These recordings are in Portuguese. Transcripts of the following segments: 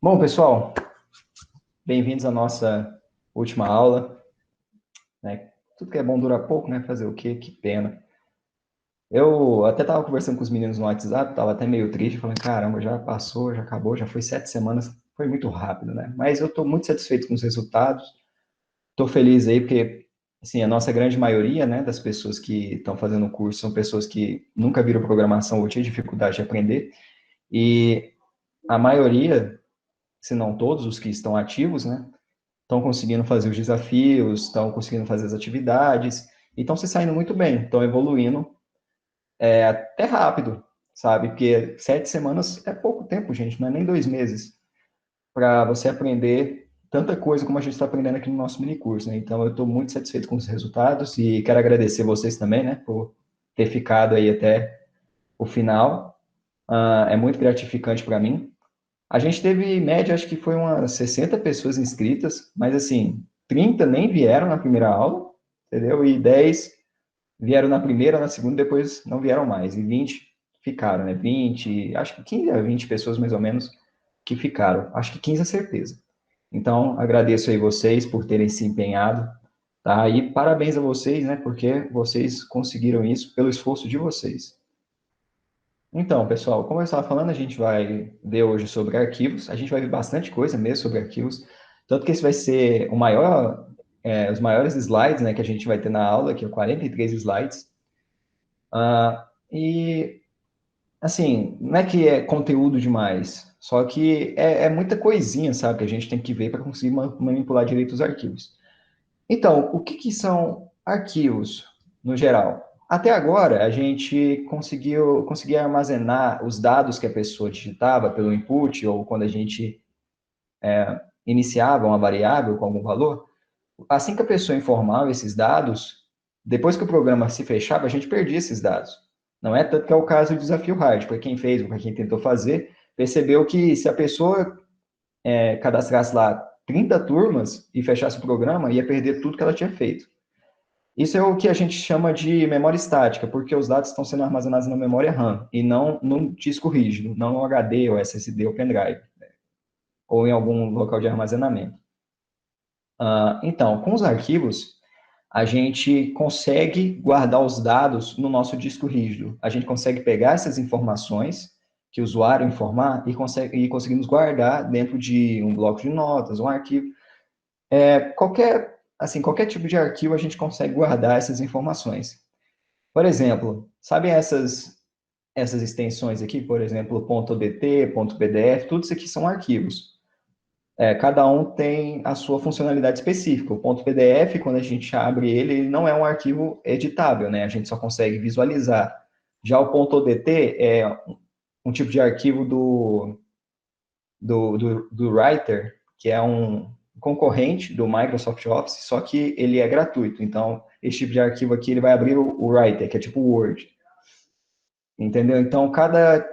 Bom, pessoal, bem-vindos à nossa última aula, né? Tudo que é bom dura pouco, né? Fazer o quê? Que pena. Eu até estava conversando com os meninos no WhatsApp, estava até meio triste, falando, caramba, já passou, já acabou, já foi 7 semanas, foi muito rápido, né? Mas eu estou muito satisfeito com os resultados, estou feliz aí porque, assim, a nossa grande maioria, né, das pessoas que estão fazendo o curso são pessoas que nunca viram programação ou tinham dificuldade de aprender, e a maioria, se não todos os que estão ativos, né, estão conseguindo fazer os desafios, estão conseguindo fazer as atividades, e estão se saindo muito bem, estão evoluindo até rápido, sabe? Porque 7 semanas é pouco tempo, gente, não é nem 2 meses, para você aprender tanta coisa como a gente está aprendendo aqui no nosso mini curso, né? Então, eu estou muito satisfeito com os resultados e quero agradecer vocês também, né, por ter ficado aí até o final. É muito gratificante para mim. A gente teve, em média, acho que foi umas 60 pessoas inscritas, mas assim, 30 nem vieram na primeira aula, entendeu? E 10 vieram na primeira, na segunda, depois não vieram mais. E 20 ficaram, né? 20, acho que 15 a 20 pessoas mais ou menos que ficaram. Acho que 15 é certeza. Então, agradeço aí vocês por terem se empenhado, tá? E parabéns a vocês, né? Porque vocês conseguiram isso pelo esforço de vocês. Então, pessoal, como eu estava falando, a gente vai ver hoje sobre arquivos. A gente vai ver bastante coisa mesmo sobre arquivos. Tanto que esse vai ser o maior, os maiores slides, né, que a gente vai ter na aula, que é 43 slides. E, assim, não é que é conteúdo demais, só que é muita coisinha, sabe, que a gente tem que ver para conseguir manipular direito os arquivos. Então, o que são arquivos, no geral? Até agora, a gente conseguia armazenar os dados que a pessoa digitava pelo input, ou quando a gente iniciava uma variável com algum valor. Assim que a pessoa informava esses dados, depois que o programa se fechava, a gente perdia esses dados. Não é tanto que é o caso do desafio hard, para quem fez ou para quem tentou fazer, percebeu que se a pessoa cadastrasse lá 30 turmas e fechasse o programa, ia perder tudo que ela tinha feito. Isso é o que a gente chama de memória estática, porque os dados estão sendo armazenados na memória RAM e não no disco rígido, não no HD ou SSD ou pendrive, né, ou em algum local de armazenamento. Então, com os arquivos, a gente consegue guardar os dados no nosso disco rígido. A gente consegue pegar essas informações que o usuário informar e conseguimos guardar dentro de um bloco de notas, um arquivo. Qualquer tipo de arquivo a gente consegue guardar essas informações. Por exemplo, sabem essas extensões aqui, por exemplo, .dt, .pdf, tudo isso aqui são arquivos. Cada um tem a sua funcionalidade específica. O .pdf, quando a gente abre ele, ele não é um arquivo editável, né? A gente só consegue visualizar. Já o .odt é um tipo de arquivo do Writer, que é um concorrente do Microsoft Office, só que ele é gratuito. Então, esse tipo de arquivo aqui, ele vai abrir o Writer, que é tipo o Word. Entendeu? Então, cada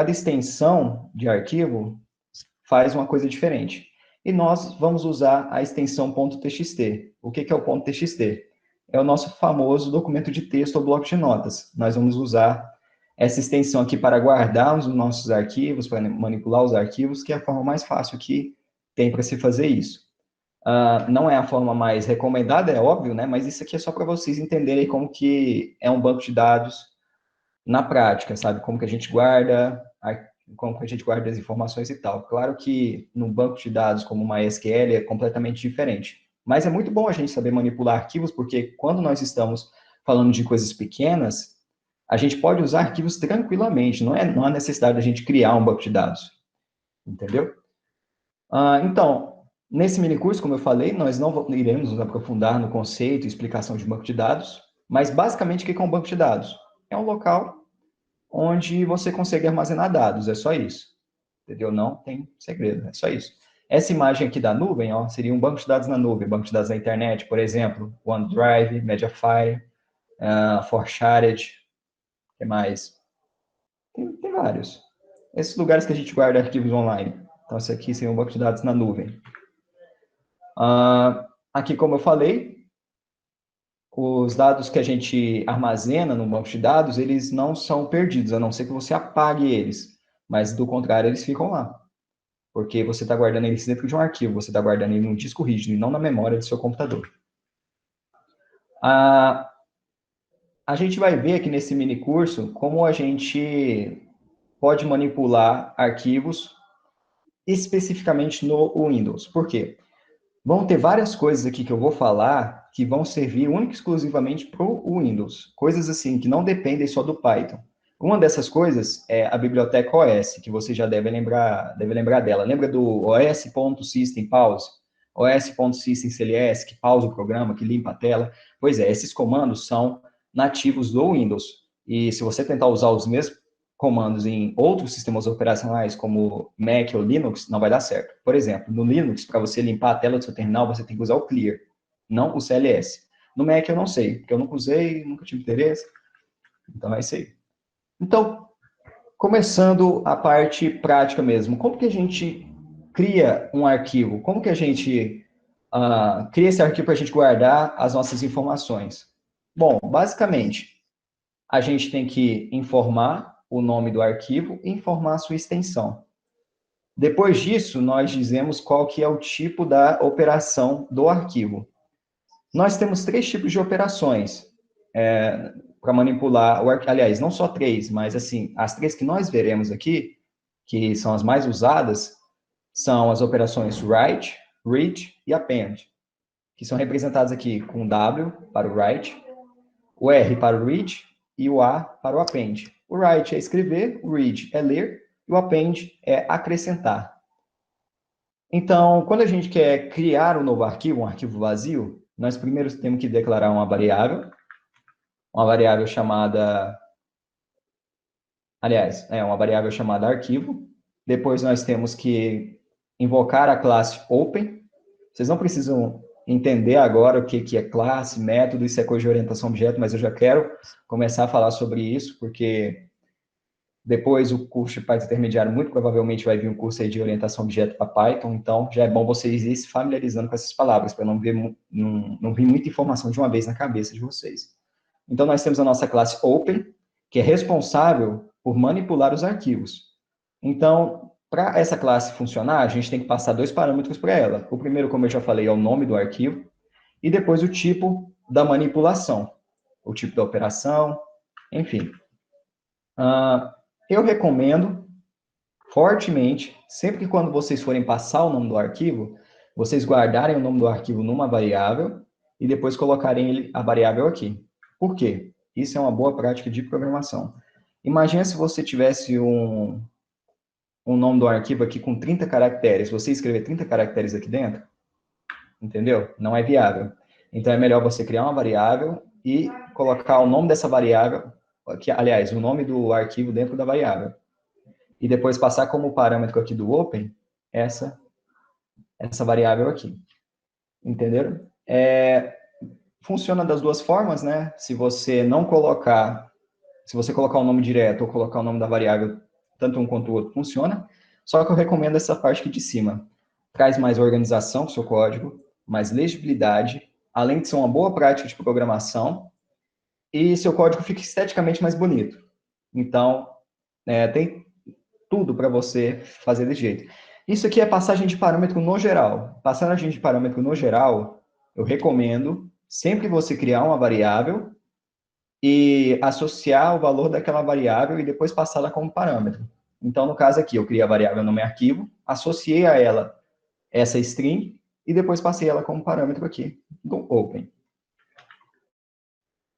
extensão de arquivo faz uma coisa diferente. E nós vamos usar a extensão .txt. O que é o .txt? É o nosso famoso documento de texto ou bloco de notas. Nós vamos usar essa extensão aqui para guardar os nossos arquivos, para manipular os arquivos, que é a forma mais fácil que tem para se fazer isso. Não é a forma mais recomendada, é óbvio, né? Mas isso aqui é só para vocês entenderem como que é um banco de dados na prática, sabe? Como que a gente guarda, como que a gente guarda as informações e tal. Claro que no banco de dados como o MySQL é completamente diferente. Mas é muito bom a gente saber manipular arquivos, porque quando nós estamos falando de coisas pequenas, a gente pode usar arquivos tranquilamente, não há necessidade de a gente criar um banco de dados, entendeu? Então, nesse mini curso, como eu falei, nós não iremos nos aprofundar no conceito e explicação de banco de dados, mas basicamente o que é um banco de dados? É um local onde você consegue armazenar dados, é só isso. Entendeu? Não tem segredo, é só isso. Essa imagem aqui da nuvem, ó, seria um banco de dados na nuvem, banco de dados na internet, por exemplo, OneDrive, Mediafire, ForShared, o que mais? Tem vários. Esses lugares que a gente guarda arquivos online. Então, esse aqui seria um banco de dados na nuvem. Aqui, como eu falei, os dados que a gente armazena no banco de dados, eles não são perdidos, a não ser que você apague eles. Mas, do contrário, eles ficam lá. porque você está guardando ele dentro de um arquivo, você está guardando ele no disco rígido e não na memória do seu computador. A gente vai ver aqui nesse mini curso como a gente pode manipular arquivos especificamente no Windows. Por quê? Vão ter várias coisas aqui que eu vou falar que vão servir única e exclusivamente para o Windows. Coisas assim que não dependem só do Python. Uma dessas coisas é a biblioteca OS, que você já deve lembrar dela. Lembra do os.system pause? os.system cls, que pausa o programa, que limpa a tela? Pois é, esses comandos são nativos do Windows. E se você tentar usar os mesmos comandos em outros sistemas operacionais, como Mac ou Linux, não vai dar certo. Por exemplo, no Linux, para você limpar a tela do seu terminal, você tem que usar o Clear, não o CLS. No Mac eu não sei, porque eu nunca usei, nunca tive interesse. Então é isso aí. Então, começando a parte prática mesmo, como que a gente cria um arquivo? Como que a gente cria esse arquivo para a gente guardar as nossas informações? Bom, basicamente, a gente tem que informar o nome do arquivo e informar a sua extensão. Depois disso, nós dizemos qual que é o tipo da operação do arquivo. Nós temos 3 tipos de operações para manipular o arquivo. Aliás, não só 3, mas assim, as 3 que nós veremos aqui, que são as mais usadas, são as operações write, read e append, que são representadas aqui com o W para o write, o R para o read e o A para o append. O write é escrever, o read é ler e o append é acrescentar. Então, quando a gente quer criar um novo arquivo, um arquivo vazio, nós primeiro temos que declarar uma variável chamada, uma variável chamada arquivo. Depois nós temos que invocar a classe open. Vocês não precisam entender agora o que é classe, método, isso é coisa de orientação a objeto, mas eu já quero começar a falar sobre isso, porque depois o curso de Python intermediário muito provavelmente vai vir um curso aí de orientação a objeto para Python, então já é bom vocês irem se familiarizando com essas palavras, para não vir muita informação de uma vez na cabeça de vocês. Então nós temos a nossa classe open, que é responsável por manipular os arquivos. Então, para essa classe funcionar, a gente tem que passar 2 parâmetros para ela. O primeiro, como eu já falei, é o nome do arquivo, e depois o tipo da manipulação, o tipo da operação, enfim. Eu recomendo fortemente, sempre que quando vocês forem passar o nome do arquivo, vocês guardarem o nome do arquivo numa variável e depois colocarem a variável aqui. Por quê? Isso é uma boa prática de programação. Imagina se você tivesse um nome do arquivo aqui com 30 caracteres, você escrever 30 caracteres aqui dentro, entendeu? Não é viável. Então, é melhor você criar uma variável e colocar o nome dessa variável, aliás, o nome do arquivo dentro da variável. E depois passar como parâmetro aqui do open, essa variável aqui. Entenderam? Funciona das duas formas, né? Se você colocar o nome direto ou colocar o nome da variável, tanto um quanto o outro funciona. Só que eu recomendo essa parte aqui de cima. Traz mais organização para o seu código, mais legibilidade, além de ser uma boa prática de programação, e seu código fica esteticamente mais bonito. Então, tem tudo para você fazer desse jeito. Isso aqui é passagem de parâmetro no geral. Passagem de parâmetro no geral, eu recomendo, sempre que você criar uma variável, e associar o valor daquela variável e depois passá-la como parâmetro. Então, no caso aqui, eu criei a variável no meu arquivo, associei a ela essa string e depois passei ela como parâmetro aqui do open.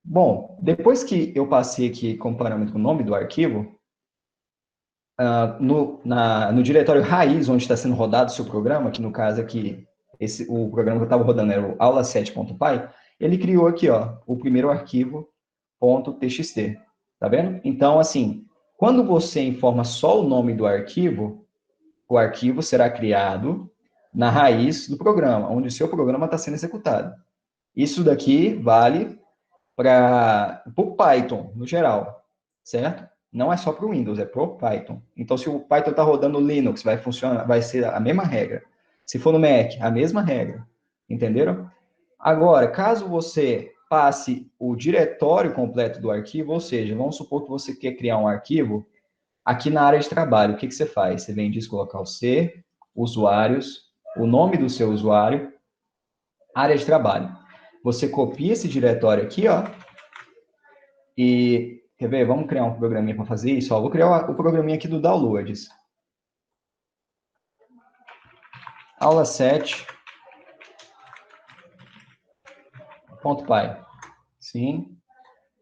Bom, depois que eu passei aqui como parâmetro o nome do arquivo, no diretório raiz, onde está sendo rodado o seu programa, que no caso aqui, o programa que eu estava rodando era o aula7.py, ele criou aqui, ó, o primeiro arquivo .txt, tá vendo? Então, assim, quando você informa só o nome do arquivo, o arquivo será criado na raiz do programa, onde o seu programa está sendo executado. Isso daqui vale para o Python, no geral, certo? Não é só para o Windows, é para o Python. Então, se o Python está rodando no Linux, vai ser a mesma regra. Se for no Mac, a mesma regra. Entenderam? Agora, caso você passe o diretório completo do arquivo, ou seja, vamos supor que você quer criar um arquivo aqui na área de trabalho, o que você faz? Você vem e diz colocar o C, usuários, o nome do seu usuário, área de trabalho. Você copia esse diretório aqui, ó, e, quer ver? Vamos criar um programinha para fazer isso, ó. Vou criar o programinha aqui do downloads. Aula 7. .py. Sim.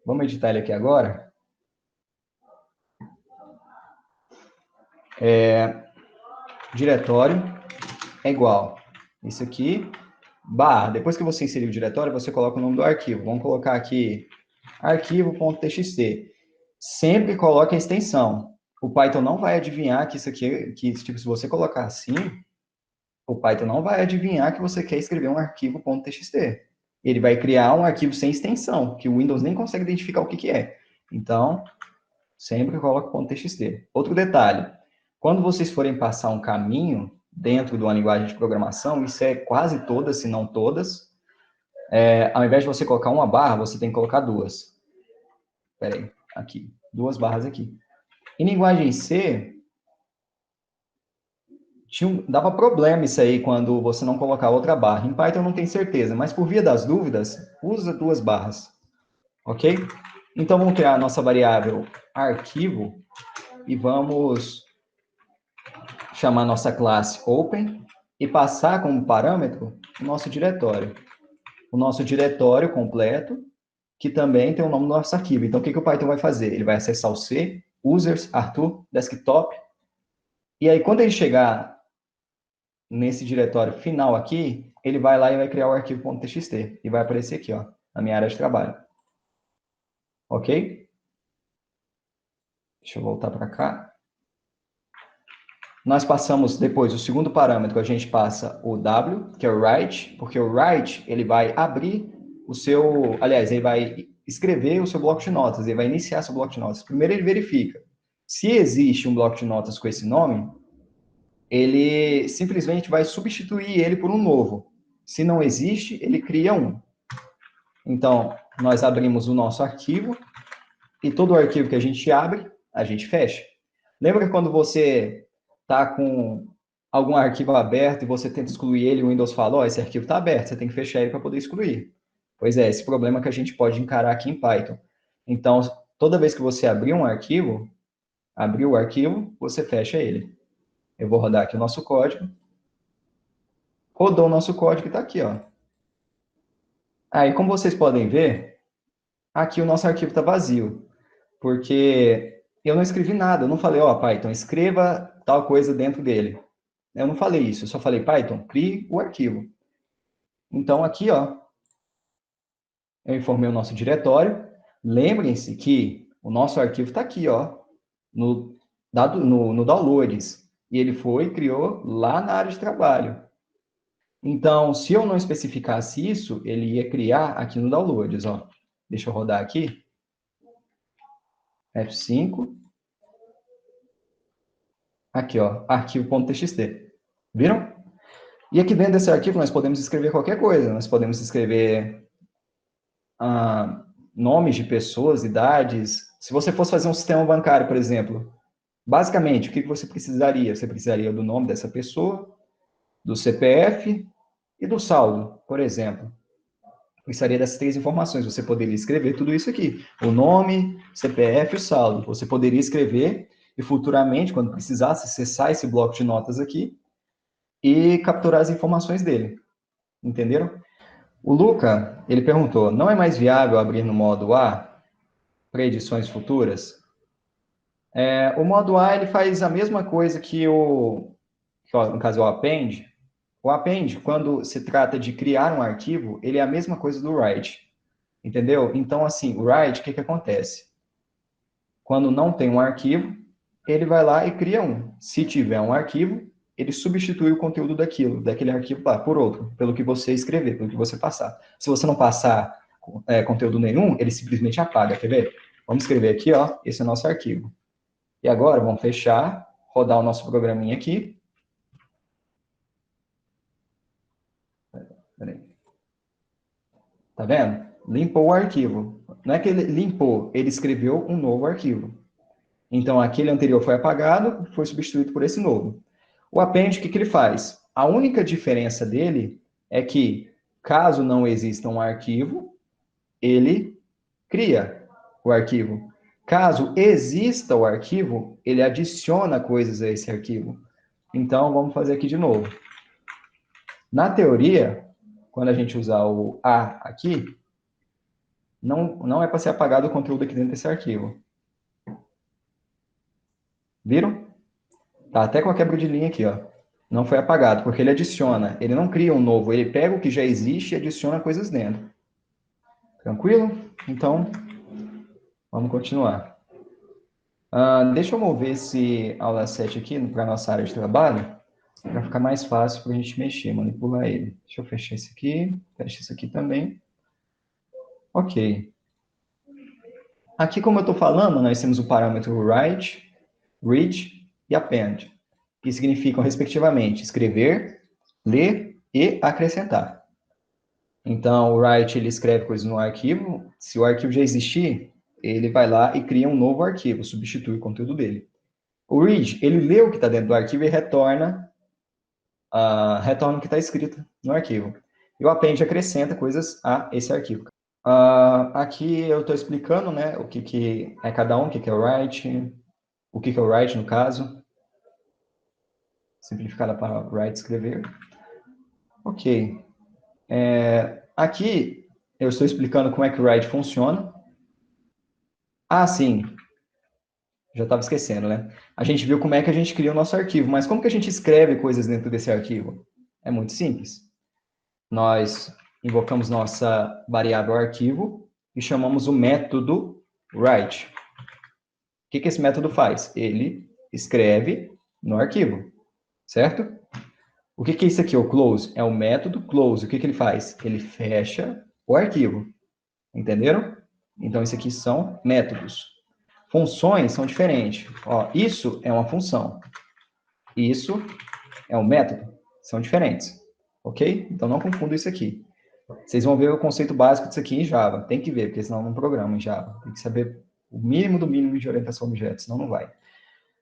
Vamos editar ele aqui agora. Diretório é igual. Isso aqui, barra. Depois que você inserir o diretório, você coloca o nome do arquivo. Vamos colocar aqui arquivo.txt. Sempre coloque a extensão. O Python não vai adivinhar que isso aqui, que tipo, se você colocar assim, o Python não vai adivinhar que você quer escrever um arquivo.txt. Ele vai criar um arquivo sem extensão, que o Windows nem consegue identificar o que é. Então, sempre coloque .txt. Outro detalhe, quando vocês forem passar um caminho dentro de uma linguagem de programação, isso é quase todas, se não todas, ao invés de você colocar uma barra, você tem que colocar duas. Espera aí, aqui, duas barras aqui. Em linguagem C, dava problema isso aí quando você não colocar outra barra. Em Python eu não tenho certeza, mas por via das dúvidas, usa duas barras. Ok? Então vamos criar a nossa variável arquivo e vamos chamar nossa classe open e passar como parâmetro o nosso diretório. O nosso diretório completo, que também tem o nome do nosso arquivo. Então o que o Python vai fazer? Ele vai acessar o C, users, Arthur, desktop, e aí quando ele chegar nesse diretório final aqui, ele vai lá e vai criar o arquivo .txt. E vai aparecer aqui, ó, na minha área de trabalho. Ok? Deixa eu voltar para cá. Nós passamos depois, o segundo parâmetro, a gente passa o W, que é o write, porque o write, ele vai abrir o seu... Aliás, ele vai escrever o seu bloco de notas, ele vai iniciar seu bloco de notas. Primeiro ele verifica. Se existe um bloco de notas com esse nome, ele simplesmente vai substituir ele por um novo. Se não existe, ele cria um. Então, nós abrimos o nosso arquivo, e todo o arquivo que a gente abre, a gente fecha. Lembra que quando você está com algum arquivo aberto e você tenta excluir ele, o Windows fala, ó, esse arquivo está aberto, você tem que fechar ele para poder excluir. Pois é, esse problema que a gente pode encarar aqui em Python. Então, toda vez que você abrir um arquivo, abriu o arquivo, você fecha ele. Eu vou rodar aqui o nosso código. Rodou o nosso código e está aqui, ó. Aí, como vocês podem ver, aqui o nosso arquivo está vazio, porque eu não escrevi nada, eu não falei, ó, Python, escreva tal coisa dentro dele. Eu não falei isso, eu só falei, Python, crie o arquivo. Então, aqui, ó, eu informei o nosso diretório. Lembrem-se que o nosso arquivo está aqui, ó, no downloads. E ele foi e criou lá na área de trabalho. Então, se eu não especificasse isso, ele ia criar aqui no downloads, ó. Deixa eu rodar aqui. F5. Aqui, ó, arquivo.txt. Viram? E aqui dentro desse arquivo nós podemos escrever qualquer coisa. Nós podemos escrever nomes de pessoas, idades. Se você fosse fazer um sistema bancário, por exemplo, basicamente, o que você precisaria? Você precisaria do nome dessa pessoa, do CPF e do saldo, por exemplo. Precisaria dessas três informações. Você poderia escrever tudo isso aqui. O nome, CPF e o saldo. Você poderia escrever e futuramente, quando precisasse, acessar esse bloco de notas aqui e capturar as informações dele. Entenderam? O Luca, ele perguntou, não é mais viável abrir no modo A para edições futuras? O modo A, ele faz a mesma coisa que no caso, o append. O append, quando se trata de criar um arquivo, ele é a mesma coisa do write. Entendeu? Então, assim, o write, o que acontece? Quando não tem um arquivo, ele vai lá e cria um. Se tiver um arquivo, ele substitui o conteúdo daquele arquivo lá, por outro, pelo que você escrever, pelo que você passar. Se você não passar conteúdo nenhum, ele simplesmente apaga, quer ver? Vamos escrever aqui, ó, esse é o nosso arquivo. E agora, vamos fechar, rodar o nosso programinha aqui. Peraí. Tá vendo? Limpou o arquivo. Não é que ele limpou, ele escreveu um novo arquivo. Então, aquele anterior foi apagado, foi substituído por esse novo. O append, o que ele faz? A única diferença dele é que, caso não exista um arquivo, ele cria o arquivo. Caso exista o arquivo, ele adiciona coisas a esse arquivo. Então, vamos fazer aqui de novo. Na teoria, quando a gente usar o A aqui, não é para ser apagado o conteúdo aqui dentro desse arquivo. Viram? Tá até com a quebra de linha aqui, ó. Não foi apagado, porque ele adiciona. Ele não cria um novo, ele pega o que já existe e adiciona coisas dentro. Tranquilo? Então, vamos continuar. Deixa eu mover esse aula 7 aqui para a nossa área de trabalho, para ficar mais fácil para a gente mexer, manipular ele. Deixa eu fechar esse aqui, fecha isso aqui também. Ok. Aqui, como eu estou falando, nós temos o parâmetro write, read e append, que significam, respectivamente, escrever, ler e acrescentar. Então, o write, ele escreve coisas no arquivo. Se o arquivo já existir, ele vai lá e cria um novo arquivo, substitui o conteúdo dele. O read, ele lê o que está dentro do arquivo e retorna o que está escrito no arquivo. E o append acrescenta coisas a esse arquivo. Aqui eu estou explicando, né, o que é cada um, o que é o write, o que é o write no caso. Simplificada para write, escrever. Ok. Aqui eu estou explicando como é que o write funciona. Sim. Já estava esquecendo, né? A gente viu como é que a gente cria o nosso arquivo, mas como que a gente escreve coisas dentro desse arquivo? É muito simples. Nós invocamos nossa variável arquivo e chamamos o método write. O que esse método faz? Ele escreve no arquivo, certo? O que é isso aqui, o close? É o método close. O que ele faz? Ele fecha o arquivo. Entenderam? Então, isso aqui são métodos. Funções são diferentes. Ó, isso é uma função. Isso é um método. São diferentes. Ok? Então, não confunda isso aqui. Vocês vão ver o conceito básico disso aqui em Java. Tem que ver, porque senão não programa em Java. Tem que saber o mínimo do mínimo de orientação a objetos, senão não vai.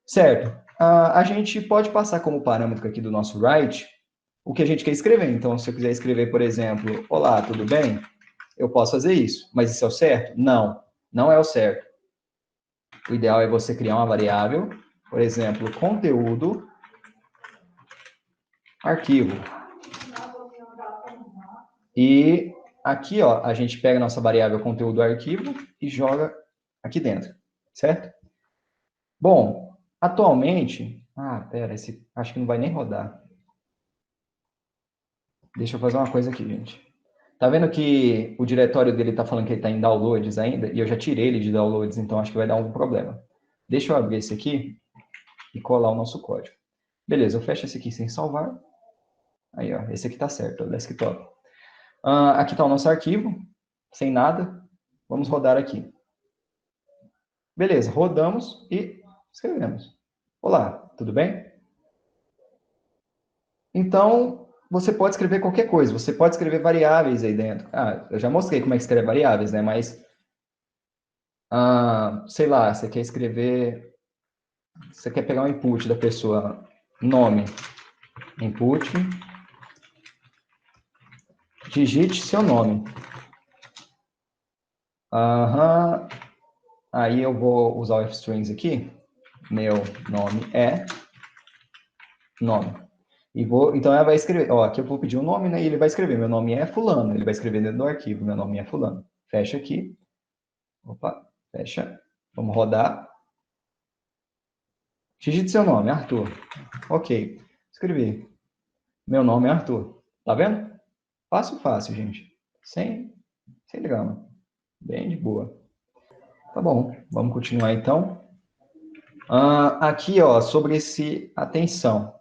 Certo. A gente pode passar como parâmetro aqui do nosso write o que a gente quer escrever. Então, se eu quiser escrever, por exemplo, olá, tudo bem? Eu posso fazer isso. Mas isso é o certo? Não. Não é o certo. O ideal é você criar uma variável, por exemplo, conteúdo, arquivo. E aqui, ó, a gente pega a nossa variável conteúdo arquivo e joga aqui dentro, certo? Bom, atualmente... pera, acho que não vai nem rodar. Deixa eu fazer uma coisa aqui, gente. Tá vendo que o diretório dele tá falando que ele tá em downloads ainda? E eu já tirei ele de downloads, então acho que vai dar algum problema. Deixa eu abrir esse aqui e colar o nosso código. Beleza, eu fecho esse aqui sem salvar. Aí, ó, esse aqui tá certo, o desktop. Aqui está o nosso arquivo, sem nada. Vamos rodar aqui. Beleza, rodamos e escrevemos. Olá, tudo bem? Então, você pode escrever qualquer coisa. Você pode escrever variáveis aí dentro. Eu já mostrei como é que escreve variáveis, né? Mas, sei lá, você quer escrever... Você quer pegar o input da pessoa, nome, input, digite seu nome. Aí eu vou usar o fstrings aqui. Meu nome é nome. Então ela vai escrever, ó, aqui eu vou pedir um nome, né, e ele vai escrever, meu nome é fulano, ele vai escrever dentro do arquivo, meu nome é fulano. Fecha aqui. Opa, fecha. Vamos rodar. Digite seu nome, Arthur. Ok, escrevi. Meu nome é Arthur. Tá vendo? Fácil, fácil, gente. Sem drama. Bem de boa. Tá bom, vamos continuar então. Aqui, ó, sobre atenção.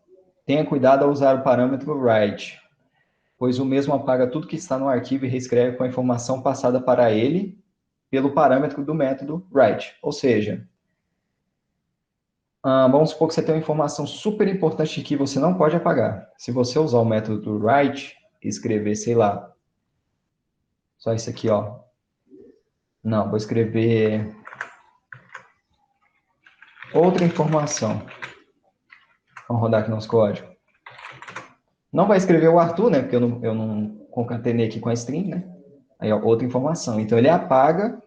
Tenha cuidado ao usar o parâmetro write, pois o mesmo apaga tudo que está no arquivo e reescreve com a informação passada para ele pelo parâmetro do método write. Ou seja, vamos supor que você tem uma informação super importante que você não pode apagar. Se você usar o método do write e escrever, sei lá, só isso aqui, ó. Não, vou escrever outra informação. Vamos rodar aqui nosso código. Não vai escrever o Arthur, né? Porque eu não concatenei aqui com a string, né? Aí, ó, outra informação. Então, ele apaga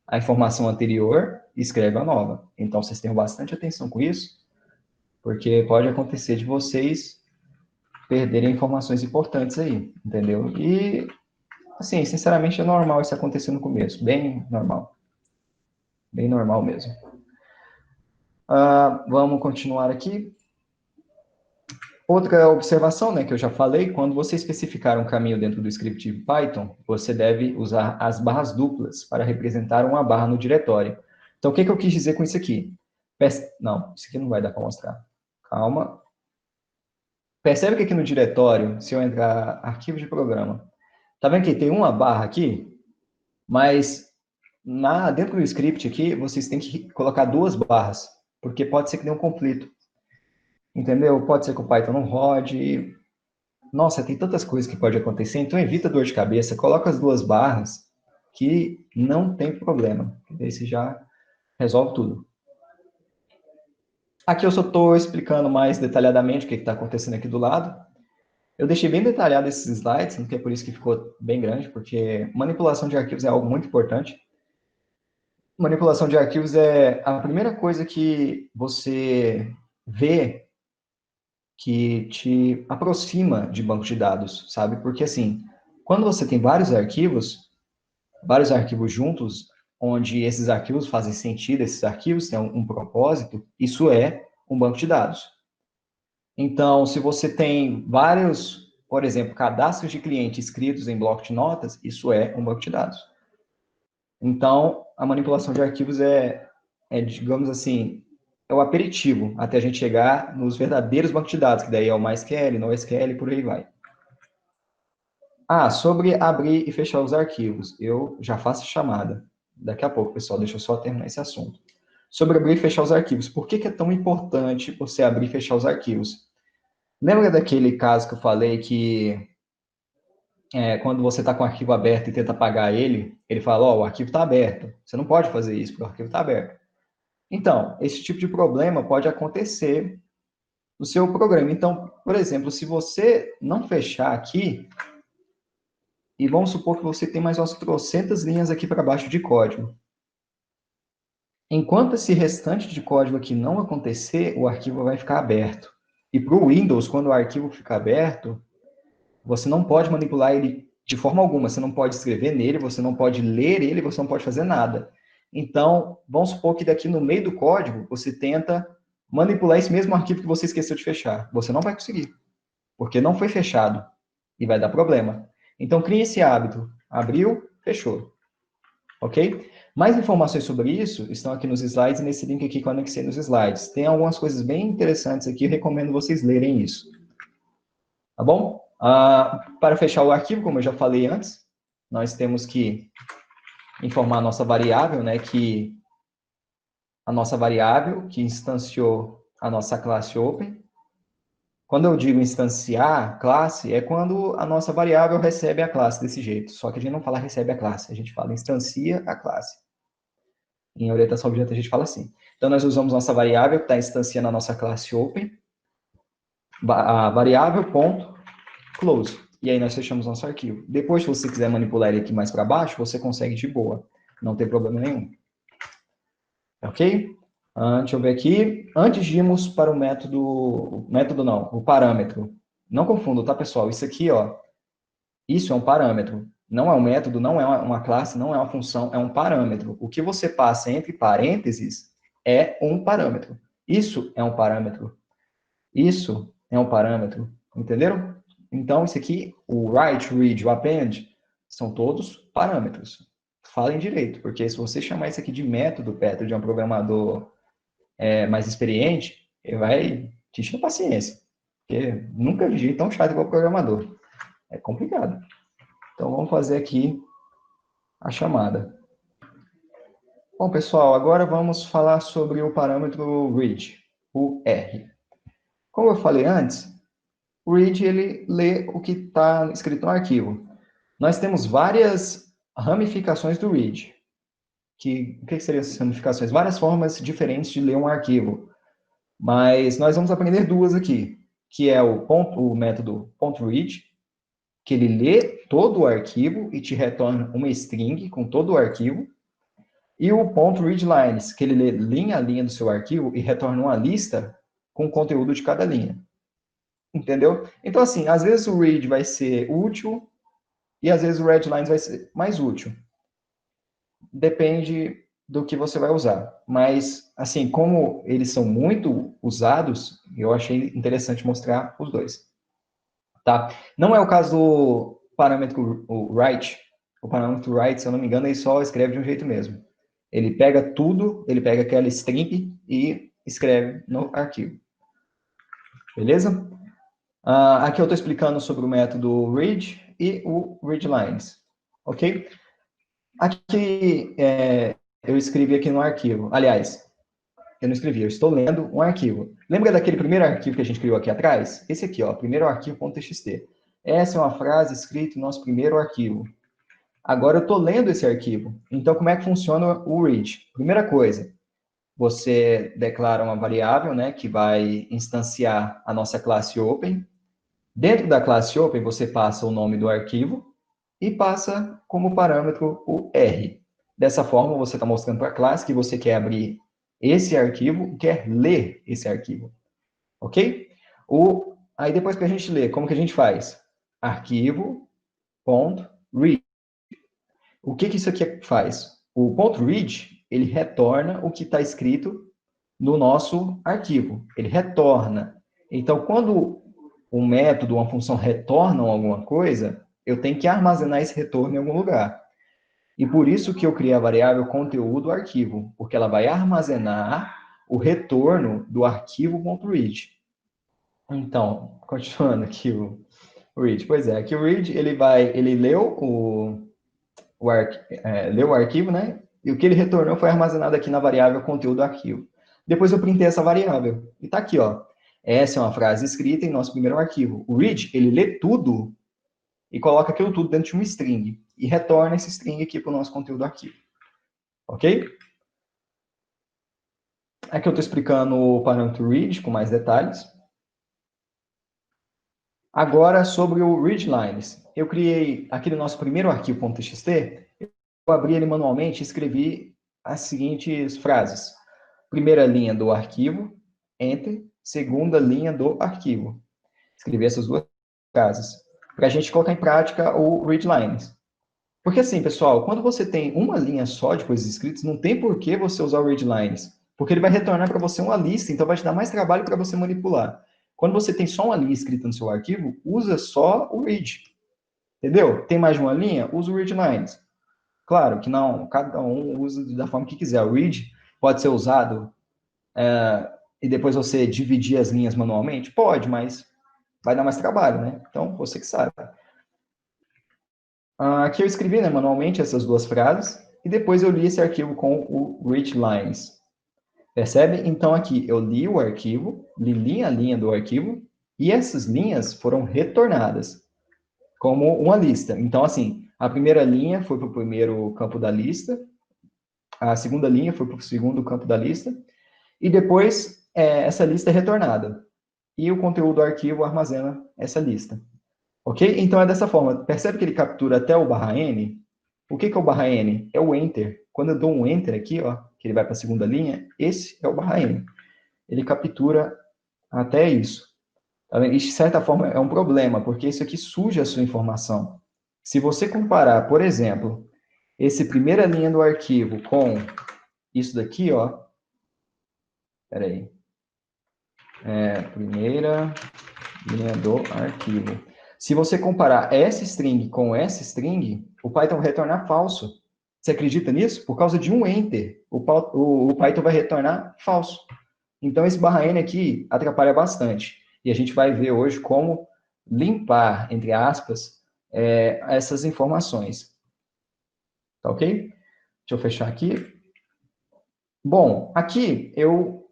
a informação anterior e escreve a nova. Então, vocês tenham bastante atenção com isso, porque pode acontecer de vocês perderem informações importantes aí, entendeu? E, assim, sinceramente, é normal isso acontecer no começo. Bem normal. Bem normal mesmo. Vamos continuar aqui. Outra observação, né, que eu já falei, quando você especificar um caminho dentro do script de Python, você deve usar as barras duplas para representar uma barra no diretório. Então, o que eu quis dizer com isso aqui? Não, isso aqui não vai dar para mostrar. Calma. Percebe que aqui no diretório, se eu entrar arquivo de programa, tá vendo que tem uma barra aqui? Mas dentro do script aqui, vocês têm que colocar duas barras, porque pode ser que dê um conflito. Entendeu? Pode ser que o Python não rode. Nossa, tem tantas coisas que pode acontecer, então evita dor de cabeça, coloca as duas barras que não tem problema. Daí você já resolve tudo. Aqui eu só estou explicando mais detalhadamente o que está acontecendo aqui do lado. Eu deixei bem detalhado esses slides, que é por isso que ficou bem grande, porque manipulação de arquivos é algo muito importante. Manipulação de arquivos é a primeira coisa que você vê que te aproxima de banco de dados, sabe? Porque, assim, quando você tem vários arquivos juntos, onde esses arquivos fazem sentido, esses arquivos têm um propósito, isso é um banco de dados. Então, se você tem vários, por exemplo, cadastros de cliente escritos em bloco de notas, isso é um banco de dados. Então, a manipulação de arquivos digamos assim, é o aperitivo até a gente chegar nos verdadeiros bancos de dados, que daí é o MySQL, NoSQL e por aí vai. Sobre abrir e fechar os arquivos. Eu já faço a chamada. Daqui a pouco, pessoal, deixa eu só terminar esse assunto. Sobre abrir e fechar os arquivos. Por que é tão importante você abrir e fechar os arquivos? Lembra daquele caso que eu falei que quando você está com o arquivo aberto e tenta apagar ele, ele fala, o arquivo está aberto. Você não pode fazer isso, porque o arquivo está aberto. Então, esse tipo de problema pode acontecer no seu programa. Então, por exemplo, se você não fechar aqui, e vamos supor que você tem mais umas trocentas linhas aqui para baixo de código. Enquanto esse restante de código aqui não acontecer, o arquivo vai ficar aberto. E para o Windows, quando o arquivo fica aberto, você não pode manipular ele de forma alguma. Você não pode escrever nele, você não pode ler ele, você não pode fazer nada. Então, vamos supor que daqui no meio do código, você tenta manipular esse mesmo arquivo que você esqueceu de fechar. Você não vai conseguir, porque não foi fechado e vai dar problema. Então, crie esse hábito. Abriu, fechou. Ok? Mais informações sobre isso estão aqui nos slides e nesse link aqui que eu anexei nos slides. Tem algumas coisas bem interessantes aqui, eu recomendo vocês lerem isso. Tá bom? Para fechar o arquivo, como eu já falei antes, nós temos que informar a nossa variável, né, que a nossa variável que instanciou a nossa classe open. Quando eu digo instanciar classe, é quando a nossa variável recebe a classe desse jeito. Só que a gente não fala recebe a classe, a gente fala instancia a classe. Em orientação objeto a gente fala assim. Então, nós usamos nossa variável que está instanciando a nossa classe open, a variável ponto close. E aí nós fechamos nosso arquivo. Depois, se você quiser manipular ele aqui mais para baixo, você consegue de boa. Não tem problema nenhum. Ok? Deixa eu ver aqui. Antes de irmos para o o parâmetro. Não confunda, tá, pessoal? Isso aqui, ó, isso é um parâmetro. Não é um método, não é uma classe, não é uma função, é um parâmetro. O que você passa entre parênteses é um parâmetro. Isso é um parâmetro. Isso é um parâmetro. Entenderam? Então, isso aqui, o write, read, o append, são todos parâmetros. Falem direito, porque se você chamar isso aqui de método, perto de um programador mais experiente, ele vai te encher paciência. Porque nunca vi gente tão chato igual programador. É complicado. Então, vamos fazer aqui a chamada. Bom, pessoal, agora vamos falar sobre o parâmetro read, o R. Como eu falei antes, o read ele lê o que está escrito no arquivo. Nós temos várias ramificações do read. O que seriam essas ramificações? Várias formas diferentes de ler um arquivo. Mas nós vamos aprender duas aqui, que é o método .read, que ele lê todo o arquivo e te retorna uma string com todo o arquivo, e o .readlines, que ele lê linha a linha do seu arquivo e retorna uma lista com o conteúdo de cada linha. Entendeu? Então, assim, às vezes o read vai ser útil e às vezes o readlines vai ser mais útil. Depende do que você vai usar. Mas, assim, como eles são muito usados, eu achei interessante mostrar os dois. Tá? Não é o caso do parâmetro o write. O parâmetro write, se eu não me engano, ele só escreve de um jeito mesmo. Ele pega tudo, ele pega aquela string e escreve no arquivo. Beleza? Aqui eu estou explicando sobre o método read e o readlines. Ok? Aqui eu escrevi aqui no arquivo. Aliás, eu não escrevi, eu estou lendo um arquivo. Lembra daquele primeiro arquivo que a gente criou aqui atrás? Esse aqui, ó, primeiro arquivo.txt. Essa é uma frase escrita no nosso primeiro arquivo. Agora eu estou lendo esse arquivo. Então, como é que funciona o read? Primeira coisa, você declara uma variável, né, que vai instanciar a nossa classe open. Dentro da classe open, você passa o nome do arquivo e passa como parâmetro o R. Dessa forma, você está mostrando para a classe que você quer abrir esse arquivo, quer ler esse arquivo. Ok? Aí depois que a gente lê, como que a gente faz? Arquivo.read. O que isso aqui faz? O .read, ele retorna o que está escrito no nosso arquivo. Ele retorna. Então, quando um método, uma função retornam alguma coisa, eu tenho que armazenar esse retorno em algum lugar. E por isso que eu criei a variável conteúdo arquivo, porque ela vai armazenar o retorno do arquivo.read. Então, continuando aqui o read. Pois é, aqui o read, ele leu leu o arquivo, né? E o que ele retornou foi armazenado aqui na variável conteúdo arquivo. Depois eu printei essa variável. E tá aqui, ó. Essa é uma frase escrita em nosso primeiro arquivo. O read, ele lê tudo e coloca aquilo tudo dentro de uma string. E retorna esse string aqui para o nosso conteúdo arquivo. Ok? Aqui eu estou explicando o parâmetro read com mais detalhes. Agora, sobre o readlines. Eu criei aqui no nosso primeiro arquivo.txt, eu abri ele manualmente e escrevi as seguintes frases. Primeira linha do arquivo, enter. Segunda linha do arquivo. Escrevi essas duas frases. Para a gente colocar em prática o readlines. Porque assim, pessoal, quando você tem uma linha só de coisas escritas, não tem por que você usar o readlines. Porque ele vai retornar para você uma lista, então vai te dar mais trabalho para você manipular. Quando você tem só uma linha escrita no seu arquivo, usa só o read. Entendeu? Tem mais de uma linha? Usa o readlines. Claro que não, cada um usa da forma que quiser. O read pode ser usado e depois você dividir as linhas manualmente? Pode, mas vai dar mais trabalho, né? Então, você que sabe. Aqui eu escrevi, né, manualmente essas duas frases e depois eu li esse arquivo com o readlines. Percebe? Então, aqui eu li o arquivo, li linha a linha do arquivo e essas linhas foram retornadas como uma lista. Então, assim, a primeira linha foi para o primeiro campo da lista, a segunda linha foi para o segundo campo da lista e depois essa lista é retornada. E o conteúdo do arquivo armazena essa lista. Ok? Então é dessa forma. Percebe que ele captura até o _n? O que é o _n? É o enter. Quando eu dou um enter aqui, ó, que ele vai para a segunda linha, esse é o _n. Ele captura até isso. Tá? E de certa forma é um problema, porque isso aqui suja a sua informação. Se você comparar, por exemplo, esse primeira linha do arquivo com isso daqui, ó. Espera aí. Primeira linha do arquivo. Se você comparar essa string com essa string, o Python vai retornar falso. Você acredita nisso? Por causa de um enter, o Python vai retornar falso. Então, esse _n aqui atrapalha bastante. E a gente vai ver hoje como limpar, entre aspas, essas informações. Tá ok? Deixa eu fechar aqui. Bom, aqui eu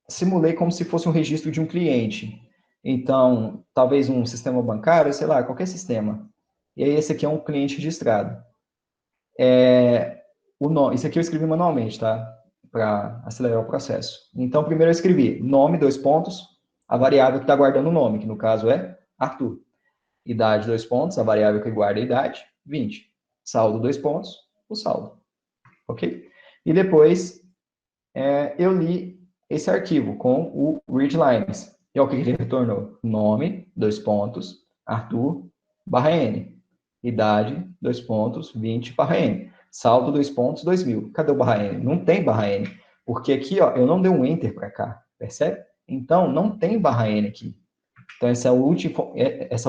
simulei como se fosse um registro de um cliente. Então, talvez um sistema bancário, sei lá, qualquer sistema. E aí, esse aqui é um cliente registrado. Isso aqui eu escrevi manualmente, tá? para acelerar o processo. Então, primeiro eu escrevi nome, 2 pontos, a variável que está guardando o nome, que no caso é Arthur. Idade, 2 pontos, a variável que guarda a idade, 20. Saldo, 2 pontos, o saldo. Ok? E depois eu li esse arquivo com o readlines. E olha o que ele retornou. Nome, 2 pontos, Arthur, barra N. Idade, 2 pontos, 20, barra N. Saldo, 2 pontos, 2.000. Cadê o barra N? Não tem barra N. Porque aqui, ó, eu não dei um enter para cá. Percebe? Então, não tem barra N aqui. Então, essa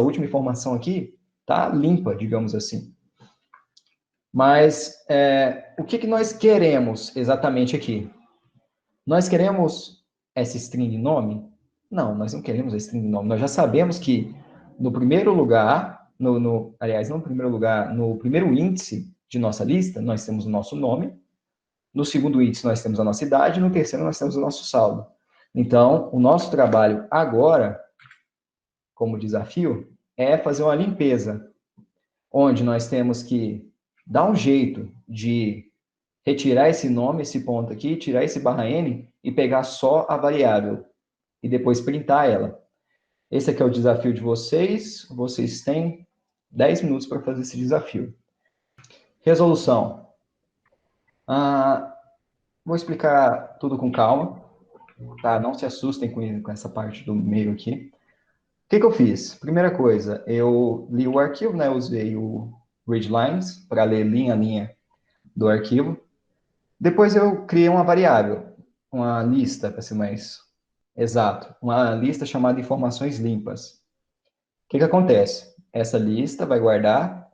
última informação aqui tá limpa, digamos assim. Mas, o que nós queremos exatamente aqui? Nós queremos essa string de nome? Não, nós não queremos a string de nome. Nós já sabemos que no primeiro lugar, aliás, não no primeiro lugar, no primeiro índice de nossa lista, nós temos o nosso nome. No segundo índice, nós temos a nossa idade. No terceiro, nós temos o nosso saldo. Então, o nosso trabalho agora, como desafio, é fazer uma limpeza, onde nós temos que dar um jeito de retirar esse nome, esse ponto aqui, tirar esse barra N e pegar só a variável e depois printar ela. Esse aqui é o desafio de vocês. Vocês têm 10 minutos para fazer esse desafio. Resolução. Vou explicar tudo com calma, tá? Não se assustem com essa parte do meio aqui. O que eu fiz? Primeira coisa, eu li o arquivo, né? Eu usei o readlines para ler linha a linha do arquivo. Depois eu criei uma variável, uma lista, para ser mais exato, uma lista chamada informações limpas. O que acontece? Essa lista vai guardar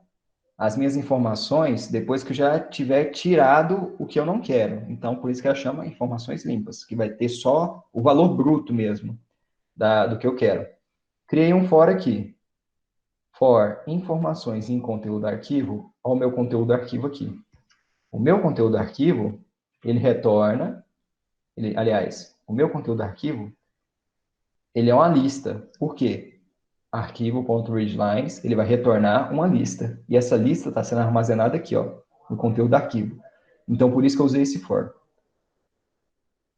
as minhas informações depois que eu já tiver tirado o que eu não quero. Então, por isso que ela chama informações limpas, que vai ter só o valor bruto mesmo do que eu quero. Criei um for aqui. For informações em conteúdo arquivo, ao meu conteúdo arquivo aqui. O meu conteúdo arquivo, ele retorna, aliás, o meu conteúdo arquivo, ele é uma lista. Por quê? Arquivo.readlines, ele vai retornar uma lista. E essa lista está sendo armazenada aqui, ó, no conteúdo do arquivo. Então, por isso que eu usei esse for.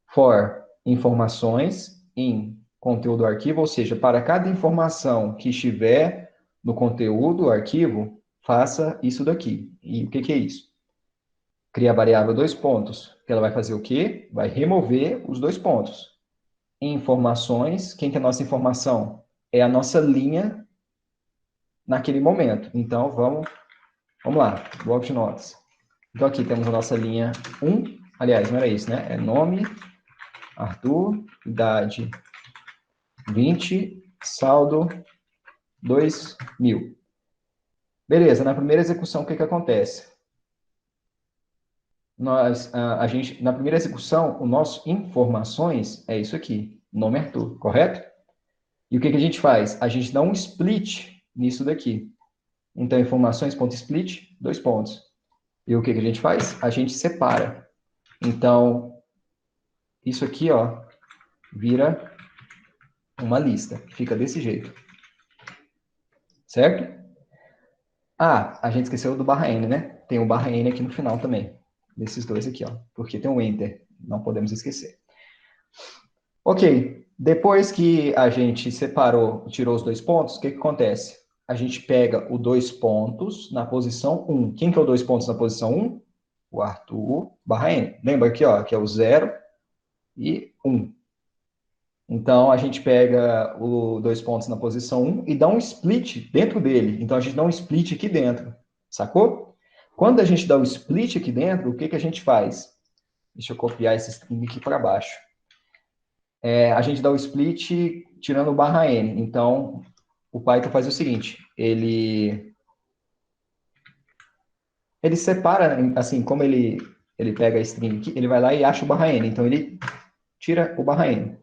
For informações em conteúdo do arquivo, ou seja, para cada informação que estiver no conteúdo do arquivo, faça isso daqui. E o que é isso? Cria a variável 2 pontos, que ela vai fazer o quê? Vai remover os 2 pontos. Informações, quem que é a nossa informação? É a nossa linha naquele momento. Então, vamos lá, bloco de notas. Então, aqui temos a nossa linha 1, aliás, não era isso, né? É nome, Arthur, idade 20, saldo 2.000. Beleza, na primeira execução, o que acontece? Na primeira execução, o nosso informações é isso aqui, nome Arthur, correto? E o que a gente faz? A gente dá um split nisso daqui. Então, informações.split, 2 pontos. E o que a gente faz? A gente separa. Então, isso aqui, ó, vira uma lista. Fica desse jeito. Certo? A gente esqueceu do barra N, né? Tem o barra N aqui no final também. Desses dois aqui, ó. Porque tem um Enter. Não podemos esquecer. Ok. Depois que a gente separou, tirou os 2 pontos, o que acontece? A gente pega o 2 pontos na posição 1. Quem que é o 2 pontos na posição 1? O Arthur barra N. Lembra aqui, ó, que é o 0 e 1. Então, a gente pega o 2 pontos na posição 1 e dá um split dentro dele. Então, a gente dá um split aqui dentro. Sacou? Quando a gente dá o split aqui dentro, o que a gente faz? Deixa eu copiar esse string aqui para baixo. A gente dá o split tirando o barra N. Então, o Python faz o seguinte, ele separa, assim, como ele pega a string aqui, ele vai lá e acha o barra N. Então, ele tira o barra N.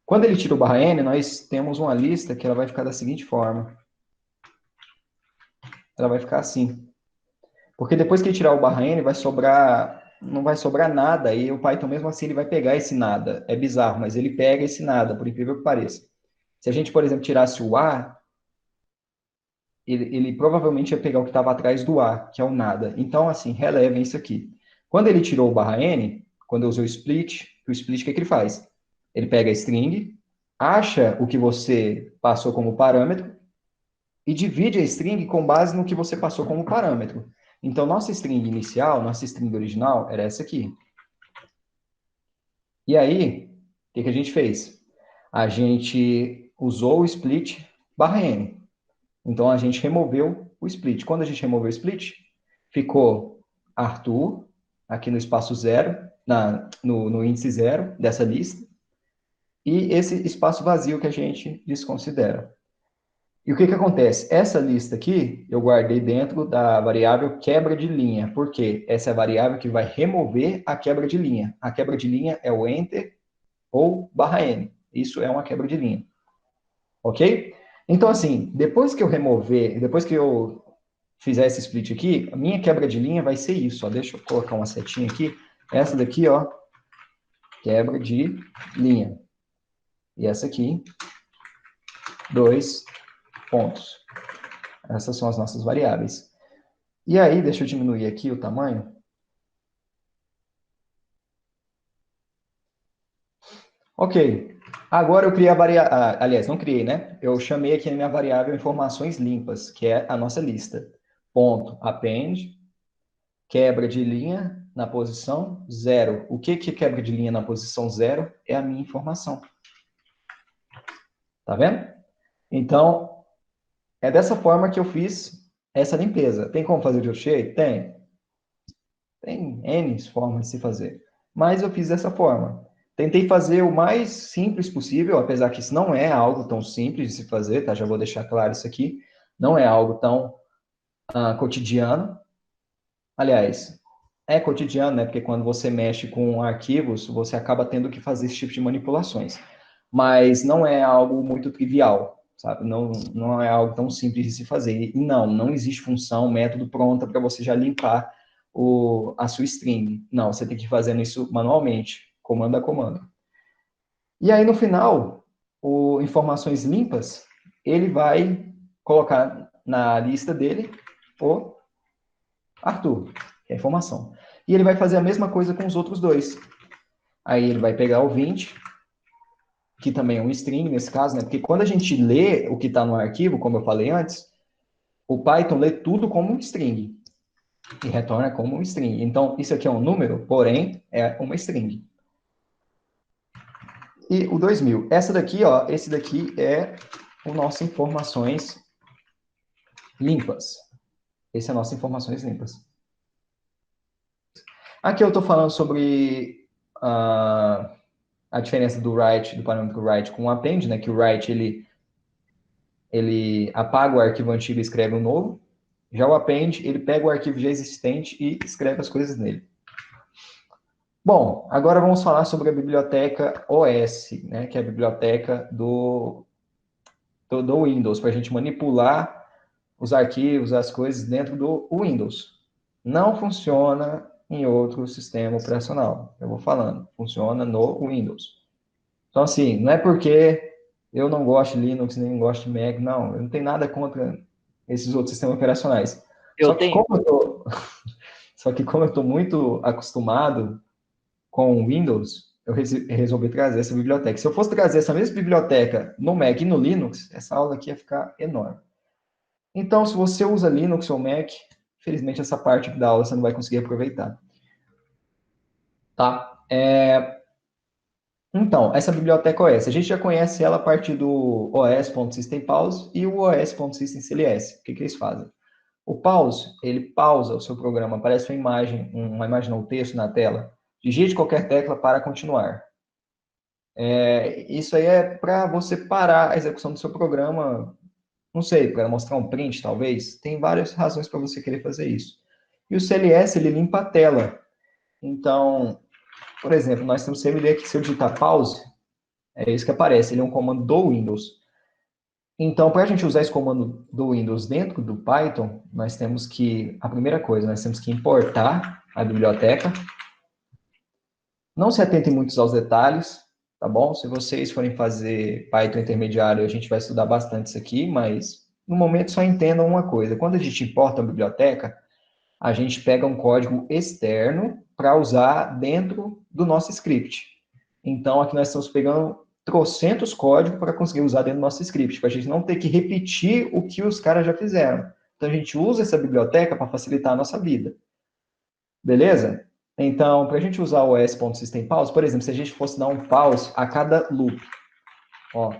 Quando ele tira o barra N, nós temos uma lista que ela vai ficar da seguinte forma. Ela vai ficar assim. Porque depois que ele tirar o barra N, não vai sobrar nada, e o Python mesmo assim ele vai pegar esse nada. É bizarro, mas ele pega esse nada, por incrível que pareça. Se a gente, por exemplo, tirasse o A, ele provavelmente ia pegar o que estava atrás do A, que é o nada. Então, assim, relevem isso aqui. Quando ele tirou o barra N, quando eu uso o split, o que ele faz? Ele pega a string, acha o que você passou como parâmetro e divide a string com base no que você passou como parâmetro. Então, nossa string inicial, nossa string original, era essa aqui. E aí, o que a gente fez? A gente usou o split barra n. Então, a gente removeu o split. Quando a gente removeu o split, ficou Arthur, aqui no espaço zero, no índice zero dessa lista, e esse espaço vazio que a gente desconsidera. E o que acontece? Essa lista aqui, eu guardei dentro da variável quebra de linha. Por quê? Essa é a variável que vai remover a quebra de linha. A quebra de linha é o enter ou barra n. Isso é uma quebra de linha. Ok? Então, assim, depois que eu fizer esse split aqui, a minha quebra de linha vai ser isso. Ó. Deixa eu colocar uma setinha aqui. Essa daqui, ó, quebra de linha. E essa aqui, 2 pontos. Essas são as nossas variáveis. E aí, deixa eu diminuir aqui o tamanho. Ok. Agora eu criei a variável... aliás, não criei, né? Eu chamei aqui a minha variável informações limpas, que é a nossa lista. Ponto append, quebra de linha na posição 0. O que quebra de linha na posição 0? É a minha informação. Tá vendo? Então, é dessa forma que eu fiz essa limpeza. Tem como fazer de outro jeito? Tem. Tem N formas de se fazer. Mas eu fiz dessa forma. Tentei fazer o mais simples possível, apesar que isso não é algo tão simples de se fazer, tá? Já vou deixar claro isso aqui. Não é algo tão cotidiano. Aliás, é cotidiano, né? Porque quando você mexe com arquivos, você acaba tendo que fazer esse tipo de manipulações. Mas não é algo muito trivial, sabe? Não é algo tão simples de se fazer. E não existe função, método pronta para você já limpar a sua string. Não, você tem que ir fazendo isso manualmente, comando a comando. E aí, no final, o informações limpas, ele vai colocar na lista dele o Arthur, que é a informação. E ele vai fazer a mesma coisa com os outros dois. Aí ele vai pegar o 20, que também é um string nesse caso, né? Porque quando a gente lê o que está no arquivo, como eu falei antes, o Python lê tudo como um string e retorna como um string. Então, isso aqui é um número, porém, é uma string. E o 2000. Essa daqui, ó, esse daqui é o nosso informações limpas. Esse é a nossa informações limpas. Aqui eu estou falando sobre a diferença do write, do parâmetro write com o append, né? Que o write, ele apaga o arquivo antigo e escreve um novo. Já o append, ele pega o arquivo já existente e escreve as coisas nele. Bom, agora vamos falar sobre a biblioteca OS, né? Que é a biblioteca do Windows, para a gente manipular os arquivos, as coisas dentro do Windows. Não funciona em outro sistema operacional. Eu vou falando, funciona no Windows. Então, assim, não é porque eu não gosto de Linux, nem gosto de Mac, não. Eu não tenho nada contra esses outros sistemas operacionais. Eu tenho. Só que como eu estou muito acostumado com o Windows, eu resolvi trazer essa biblioteca. Se eu fosse trazer essa mesma biblioteca no Mac e no Linux, essa aula aqui ia ficar enorme. Então, se você usa Linux ou Mac, infelizmente essa parte da aula você não vai conseguir aproveitar. Tá? Então, essa biblioteca OS, a gente já conhece ela a partir do os.systempause e o os.systemcls. O que eles fazem? O pause, ele pausa o seu programa, aparece uma imagem não, um texto na tela. Digite qualquer tecla para continuar. Isso aí é para você parar a execução do seu programa, não sei, para mostrar um print, talvez. Tem várias razões para você querer fazer isso. E o CLS, ele limpa a tela. Então, por exemplo, nós temos CMD aqui, se eu digitar pause, é isso que aparece, ele é um comando do Windows. Então, para a gente usar esse comando do Windows dentro do Python, nós temos que, a primeira coisa, nós temos que importar a biblioteca. Não se atentem muito aos detalhes, tá bom? Se vocês forem fazer Python intermediário, a gente vai estudar bastante isso aqui, mas no momento só entendam uma coisa. Quando a gente importa a biblioteca, a gente pega um código externo para usar dentro do nosso script. Então, aqui nós estamos pegando trocentos códigos para conseguir usar dentro do nosso script, para a gente não ter que repetir o que os caras já fizeram. Então, a gente usa essa biblioteca para facilitar a nossa vida. Beleza? Então, para a gente usar o os.system_pause, por exemplo, se a gente fosse dar um pause a cada loop, ó,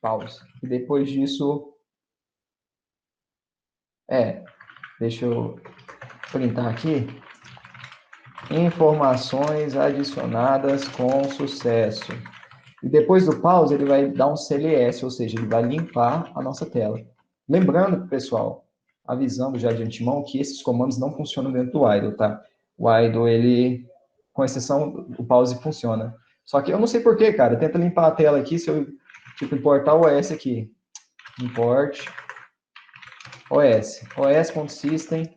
pause, e depois disso, deixa eu printar aqui, informações adicionadas com sucesso. E depois do pause, ele vai dar um CLS, ou seja, ele vai limpar a nossa tela. Lembrando, pessoal, avisando já de antemão que esses comandos não funcionam dentro do idle, tá? O idle, ele, com exceção, o pause funciona. Só que eu não sei porquê, cara. Tenta limpar a tela aqui, se eu, tipo, importar o OS aqui. Import OS. os.system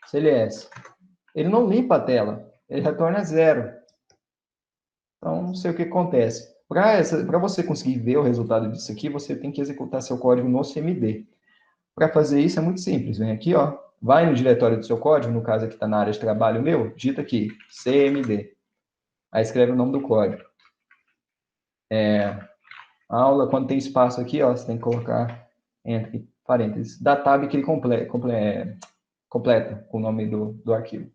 CLS. Ele não limpa a tela. Ele retorna zero. Então, não sei o que acontece. Para você conseguir ver o resultado disso aqui, você tem que executar seu código no CMD. Para fazer isso é muito simples. Vem aqui, ó, vai no diretório do seu código, no caso aqui está na área de trabalho meu, digita aqui, CMD. Aí escreve o nome do código. Aula, quando tem espaço aqui, ó, você tem que colocar entre parênteses, da tab que ele completa com o nome do arquivo.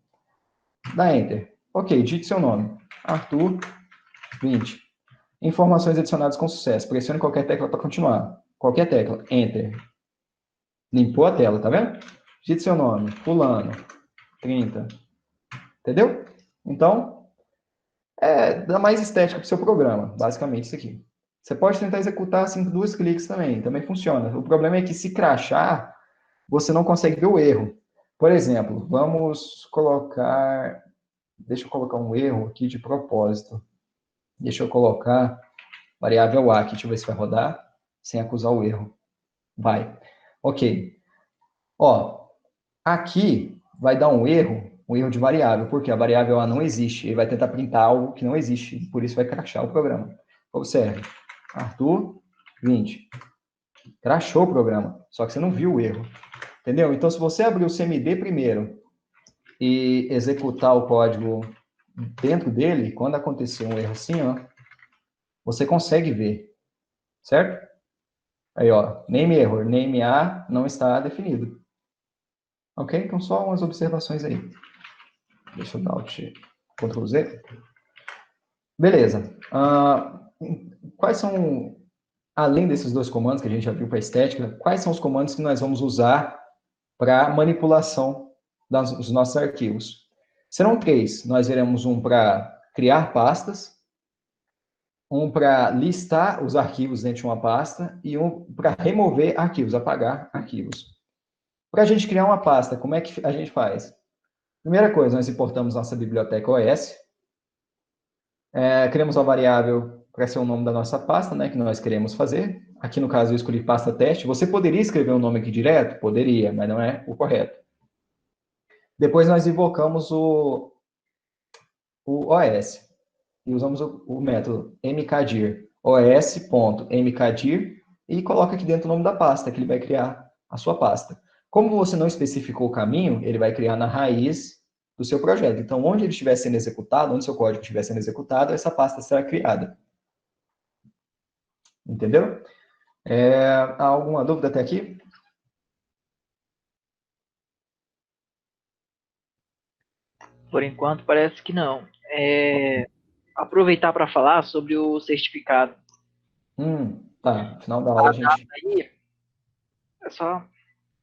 Dá Enter. Ok, digite seu nome. Arthur 20. Informações adicionadas com sucesso. Pressione qualquer tecla para continuar. Qualquer tecla. Enter. Limpou a tela, tá vendo? Digite seu nome. Fulano. 30. Entendeu? Então, dá mais estética para o seu programa. Basicamente isso aqui. Você pode tentar executar assim com 2 cliques também. Também funciona. O problema é que se crashar, você não consegue ver o erro. Por exemplo, vamos colocar... Deixa eu colocar um erro aqui de propósito. Deixa eu colocar variável A aqui. Deixa eu ver se vai rodar sem acusar o erro. Vai. Ok. Ó, aqui vai dar um erro de variável, porque a variável A não existe. Ele vai tentar printar algo que não existe, por isso vai crashar o programa. Observe. Arthur, 20. Crashou o programa, só que você não viu o erro. Entendeu? Então, se você abrir o CMD primeiro e executar o código dentro dele, quando acontecer um erro assim, ó, você consegue ver. Certo? Aí, ó, name error, name A não está definido. Ok? Então, só umas observações aí. Deixa eu dar Alt, Ctrl Z. Beleza. Quais são, além desses 2 comandos que a gente já viu para estética, quais são os comandos que nós vamos usar para manipulação dos nossos arquivos? Serão 3. Nós veremos um para criar pastas, um para listar os arquivos dentro de uma pasta e um para remover arquivos, apagar arquivos. Para a gente criar uma pasta, como é que a gente faz? Primeira coisa, nós importamos nossa biblioteca OS, criamos uma variável para ser o nome da nossa pasta, né, que nós queremos fazer. Aqui, no caso, eu escolhi pasta teste. Você poderia escrever o nome aqui direto? Poderia, mas não é o correto. Depois, nós invocamos o OS e usamos o método mkdir, os.mkdir, e coloca aqui dentro o nome da pasta, que ele vai criar a sua pasta. Como você não especificou o caminho, ele vai criar na raiz do seu projeto. Então, onde ele estiver sendo executado, onde seu código estiver sendo executado, essa pasta será criada. Entendeu? Há alguma dúvida até aqui? Por enquanto, parece que não. Aproveitar para falar sobre o certificado. Tá. No final da A aula a data gente... aí, é só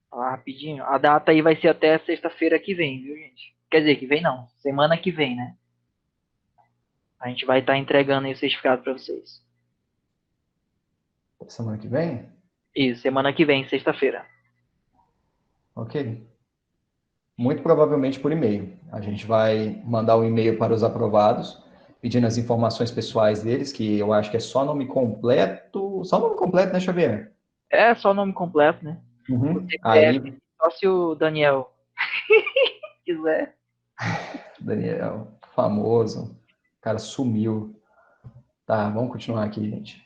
falar rapidinho. A data aí vai ser até sexta-feira que vem, viu, gente? Quer dizer, que vem não. Semana que vem, né? A gente vai estar entregando aí o certificado para vocês. Semana que vem? Isso, semana que vem, sexta-feira. Ok. Muito provavelmente por e-mail. A gente vai mandar um e-mail para os aprovados, pedindo as informações pessoais deles, que eu acho que é só nome completo. Só nome completo, né, Xavier? É só o nome completo, né? O Uhum. CPF, Aí, só se o Daniel quiser. Daniel, famoso, o cara sumiu. Tá, vamos continuar aqui, gente.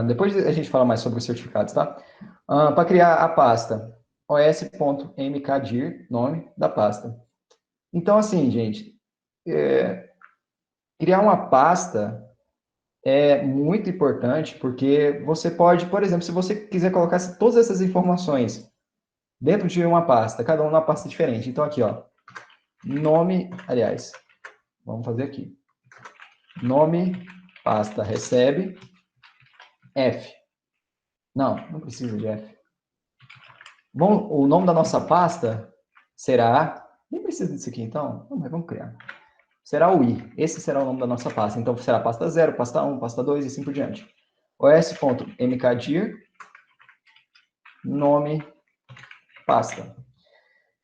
Depois a gente fala mais sobre os certificados, tá? Para criar a pasta, os.mkdir, nome da pasta. Então, assim, gente, criar uma pasta é muito importante, porque você pode, por exemplo, se você quiser colocar todas essas informações dentro de uma pasta, cada uma numa pasta diferente. Então, aqui, ó, nome, aliás, vamos fazer aqui. Nome, pasta recebe, F. Não precisa de F. Bom, o nome da nossa pasta será... Nem precisa disso aqui, então. Não, mas vamos criar. Será o I. Esse será o nome da nossa pasta. Então, será pasta 0, pasta 1, pasta 2 e assim por diante. os.mkdir, nome, pasta.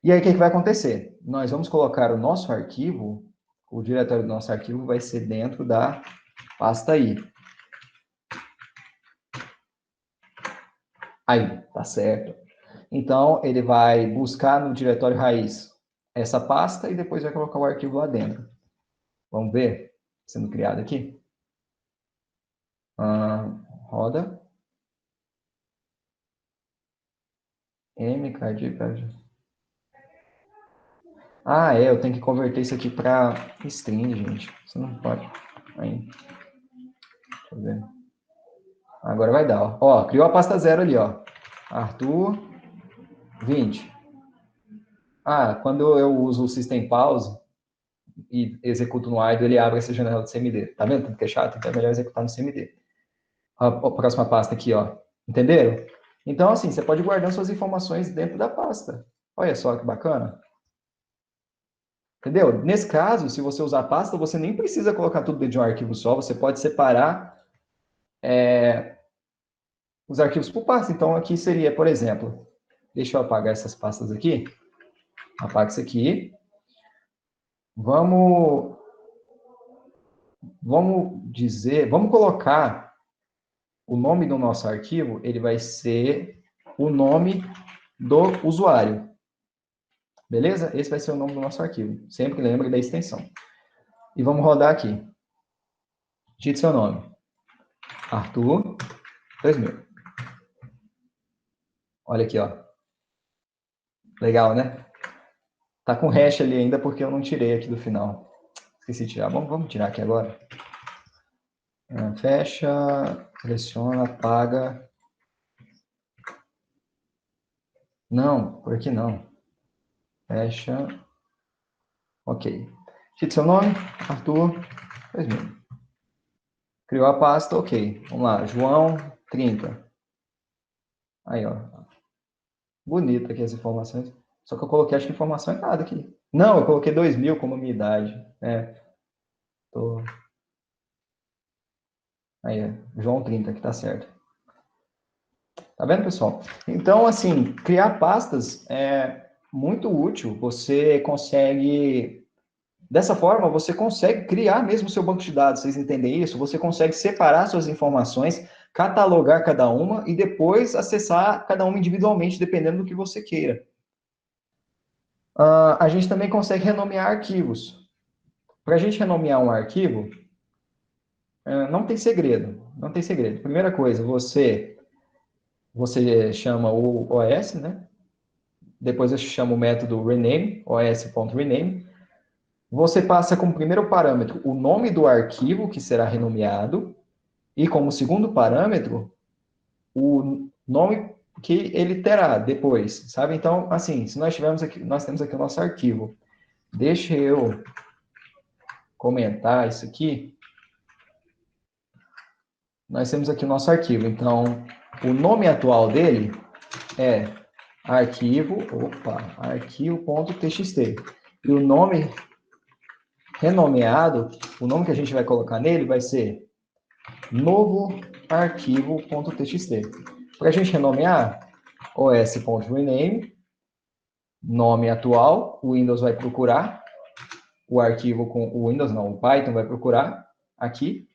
E aí, o que vai acontecer? Nós vamos colocar o nosso arquivo, o diretório do nosso arquivo vai ser dentro da pasta I. Aí, tá certo. Então, ele vai buscar no diretório raiz essa pasta e depois vai colocar o arquivo lá dentro. Vamos ver? Sendo criado aqui. Roda. mkdir. Eu tenho que converter isso aqui para string, gente. Você não pode. Aí. Deixa eu ver. Agora vai dar, ó. Ó, criou a pasta 0 ali, ó. Arthur 20. Quando eu uso o System Pause e executo no idle, ele abre essa janela do CMD. Tá vendo? Tanto que é chato, então é melhor executar no CMD. A próxima pasta aqui, ó. Entenderam? Então, assim, você pode guardar suas informações dentro da pasta. Olha só que bacana. Entendeu? Nesse caso, se você usar pasta, você nem precisa colocar tudo dentro de um arquivo só, você pode separar os arquivos por pasta. Então, aqui seria, por exemplo, deixa eu apagar essas pastas aqui. Apaga isso aqui. Vamos colocar o nome do nosso arquivo, ele vai ser o nome do usuário. Beleza? Esse vai ser o nome do nosso arquivo. Sempre lembre da extensão. E vamos rodar aqui. Digite seu nome. Arthur 2000. Olha aqui, ó. Legal, né? Tá com hash ali ainda porque eu não tirei aqui do final. Esqueci de tirar. Vamos tirar aqui agora. Fecha, seleciona, apaga. Não, por aqui não. Fecha. Ok. Digite seu nome, Arthur 2000. Criou a pasta, ok. Vamos lá, João 30. Aí, ó. Bonita aqui as informações. Só que eu coloquei, acho que informação errada aqui. Não, eu coloquei 2000 como minha idade. Aí, João 30, que tá certo. Tá vendo, pessoal? Então, assim, criar pastas é muito útil. Você consegue... Dessa forma, você consegue criar mesmo seu banco de dados. Vocês entendem isso? Você consegue separar suas informações, catalogar cada uma e depois acessar cada uma individualmente, dependendo do que você queira. A gente também consegue renomear arquivos. Para a gente renomear um arquivo, não tem segredo. Não tem segredo. Primeira coisa, você chama o OS, né? Depois você chama o método rename, os.rename. Você passa como primeiro parâmetro o nome do arquivo que será renomeado e como segundo parâmetro o nome que ele terá depois, sabe? Então, assim, se nós temos aqui o nosso arquivo. Deixa eu comentar isso aqui. Nós temos aqui o nosso arquivo. Então, o nome atual dele é arquivo.txt. E o nome renomeado, o nome que a gente vai colocar nele vai ser novo arquivo.txt. Para a gente renomear, os.rename, nome atual, o Windows vai procurar o arquivo com o Windows, não, o Python vai procurar aqui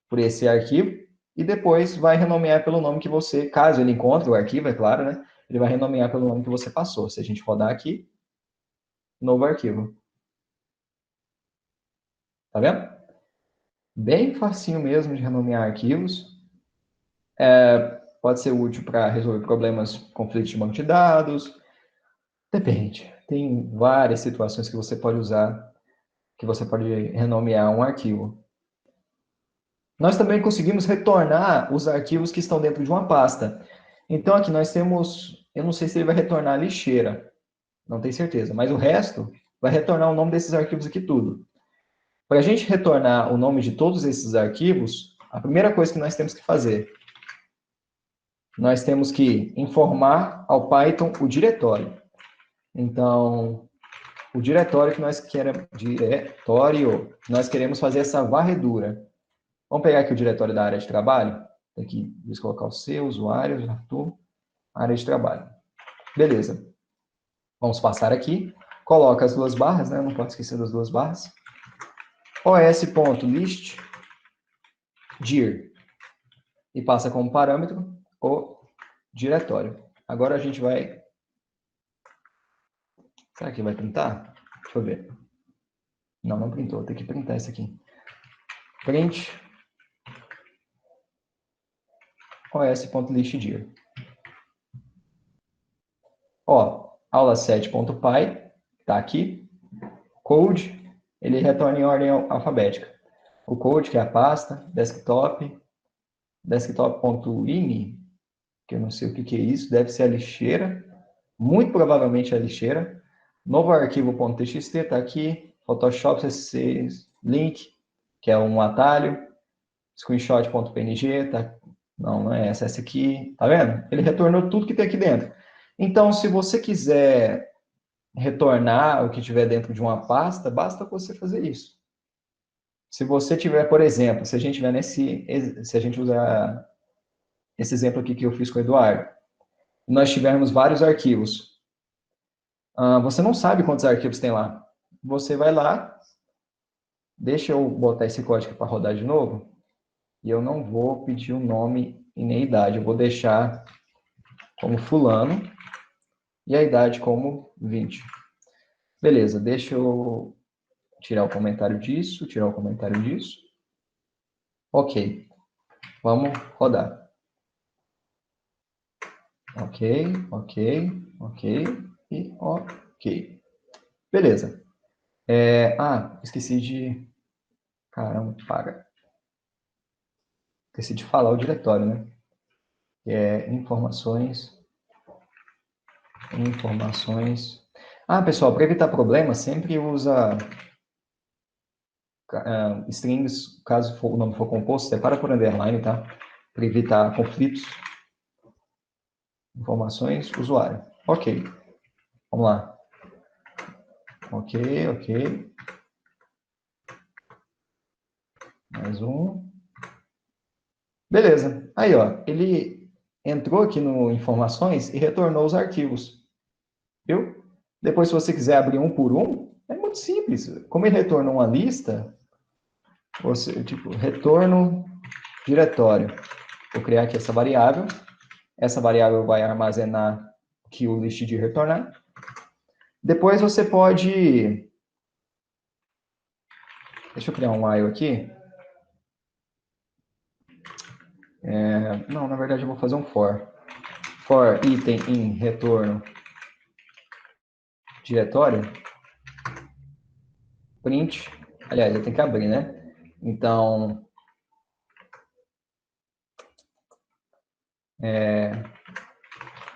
por esse arquivo e depois vai renomear pelo nome que você, caso ele encontre o arquivo, é claro, né? Ele vai renomear pelo nome que você passou. Se a gente rodar aqui, novo arquivo. Tá vendo? Bem facinho mesmo de renomear arquivos. Pode ser útil para resolver problemas, conflitos de banco de dados. Depende. tem várias situações que você pode usar, que você pode renomear um arquivo. Nós também conseguimos retornar os arquivos que estão dentro de uma pasta. Então, aqui nós temos, eu não sei se ele vai retornar a lixeira, não tenho certeza, mas o resto vai retornar o nome desses arquivos aqui tudo. Para a gente retornar o nome de todos esses arquivos, a primeira coisa que nós temos que fazer, nós temos que informar ao Python o diretório. Então, o diretório que nós queremos fazer essa varredura. Vamos pegar aqui o diretório da área de trabalho. Aqui, vamos colocar o seu, usuário, Arthur, área de trabalho. Beleza. Vamos passar aqui. Coloca as duas barras, né? Não pode esquecer das duas barras. os.list dir. E passa como parâmetro o diretório. Agora a gente vai... Será que vai printar? Deixa eu ver. Não, não printou. Tem que printar isso aqui. Print os.listdir. Ó, aula7.py, tá aqui. Code, ele retorna em ordem alfabética. O code, que é a pasta, desktop.ini, que eu não sei o que é isso, deve ser a lixeira, muito provavelmente a lixeira. Novo arquivo.txt está aqui, Photoshop CC link, que é um atalho, screenshot.png, tá? Não é essa aqui, tá vendo? Ele retornou tudo que tem aqui dentro. Então, se você quiser retornar o que tiver dentro de uma pasta, basta você fazer isso. Se você tiver, por exemplo, se a gente usar esse exemplo aqui que eu fiz com o Eduardo, nós tivermos vários arquivos, você não sabe quantos arquivos tem lá. Você vai lá, deixa eu botar esse código para rodar de novo, e eu não vou pedir o nome e nem a idade, eu vou deixar como fulano e a idade como 20. Beleza, deixa eu tirar o comentário disso, tirar o comentário disso. Ok, vamos rodar. Ok, ok, ok e ok. Beleza. Esqueci de... Caramba, paga. Esqueci de falar o diretório, né? Que é informações... pessoal, para evitar problemas, sempre usa strings, caso o nome for composto, separa por underline, tá? Para evitar conflitos. Informações, usuário. Ok. Vamos lá. Ok, ok. Mais um. Beleza. Aí, ó, ele entrou aqui no informações e retornou os arquivos. Viu? Depois, se você quiser abrir um por um, é muito simples. Como ele retornou uma lista, você, retorno diretório. Vou criar aqui essa variável. Essa variável vai armazenar o que o list de retornar. Depois você pode... Deixa eu criar um while aqui. Não, na verdade eu vou fazer um for. For item em retorno diretório. Print. Aliás, eu tenho que abrir, né? Então,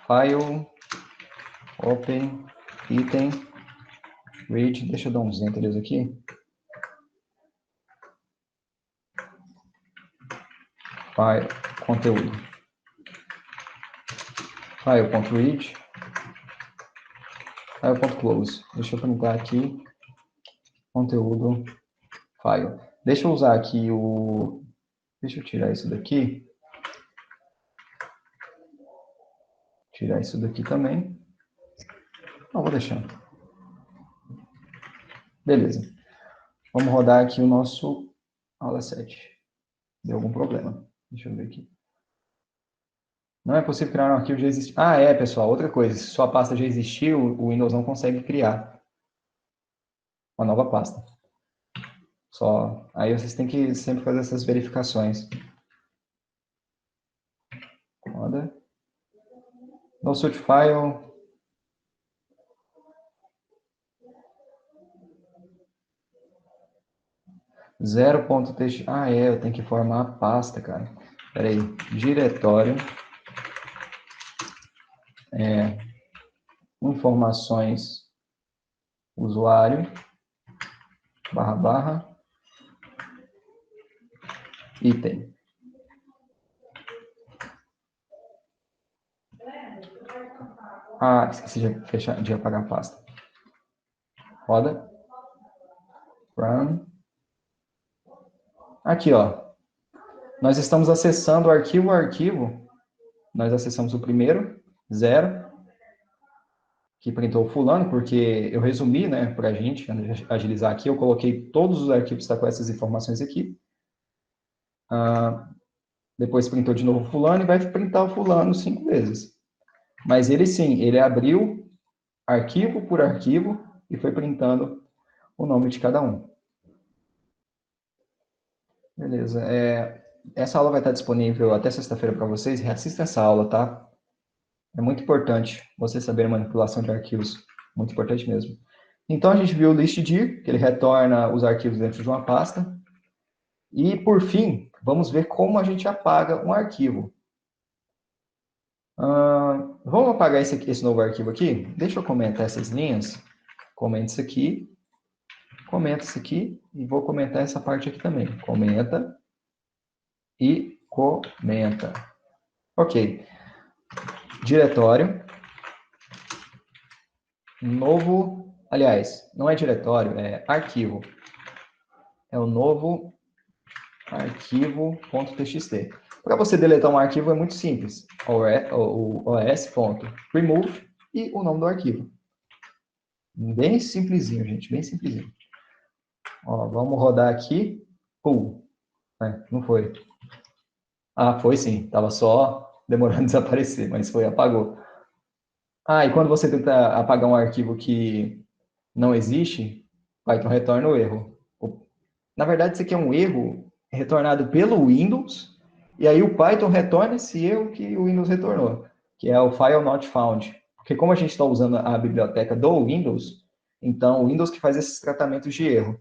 file, open, item, read. Deixa eu dar uns enters aqui. File, conteúdo. File.read. File.close. Deixa eu printar aqui. Conteúdo, file. Deixa eu usar aqui o... Deixa eu tirar isso daqui. Tirar isso daqui também. Não, vou deixar. Beleza. Vamos rodar aqui o nosso aula 7. Deu algum problema. Deixa eu ver aqui. Não é possível criar um arquivo já existente. Pessoal, outra coisa. Se sua pasta já existiu, o Windows não consegue criar uma nova pasta. Aí vocês têm que sempre fazer essas verificações. Roda. No such file. 0.txt. Ah, eu tenho que formar a pasta, cara. Espera aí. Diretório. Informações. Usuário. // item. Ah, esqueci de apagar a pasta. Roda. Run. Aqui, ó. Nós estamos acessando arquivo a arquivo. Nós acessamos o primeiro, 0, que printou fulano, porque eu resumi, né, para a gente agilizar aqui, eu coloquei todos os arquivos que estão com essas informações aqui. Depois printou de novo fulano e vai printar o fulano 5 vezes. Mas ele sim, ele abriu arquivo por arquivo e foi printando o nome de cada um. Beleza. Essa aula vai estar disponível até sexta-feira para vocês. Reassista essa aula, tá? É muito importante você saber a manipulação de arquivos. Muito importante mesmo. Então, a gente viu o listdir, que ele retorna os arquivos dentro de uma pasta. E, por fim, vamos ver como a gente apaga um arquivo. Vamos apagar esse novo arquivo aqui? Deixa eu comentar essas linhas. Comenta isso aqui. Comenta isso aqui. E vou comentar essa parte aqui também. Comenta. E comenta. Ok. Diretório. Novo. Aliás, não é diretório, é arquivo. É o novo arquivo.txt. Para você deletar um arquivo é muito simples. os.remove e o nome do arquivo. Bem simplesinho, gente, bem simplesinho. Ó, vamos rodar aqui. Não foi. Ah, foi sim. Tava só demorando a desaparecer, mas foi, apagou. E quando você tenta apagar um arquivo que não existe, Python retorna o erro. Na verdade, isso aqui é um erro retornado pelo Windows, e aí o Python retorna esse erro que o Windows retornou, que é o file not found. Porque como a gente está usando a biblioteca do Windows, então o Windows que faz esses tratamentos de erro.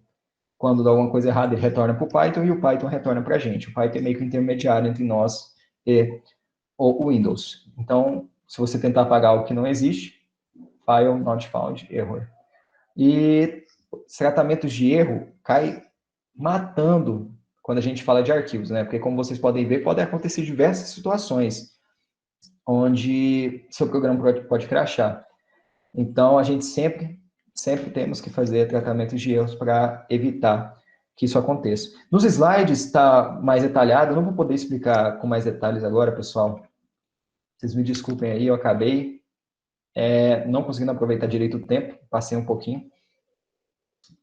Quando dá alguma coisa errada, ele retorna para o Python e o Python retorna para a gente. O Python é meio que o intermediário entre nós e o Windows. Então, se você tentar apagar algo que não existe, file not found, error. E tratamentos de erro cai matando quando a gente fala de arquivos, né? Porque, como vocês podem ver, podem acontecer diversas situações onde seu programa pode crashar. Então, a gente sempre temos que fazer tratamentos de erros para evitar que isso aconteça. Nos slides está mais detalhado, eu não vou poder explicar com mais detalhes agora, pessoal. Vocês me desculpem aí, eu acabei não conseguindo aproveitar direito o tempo, passei um pouquinho.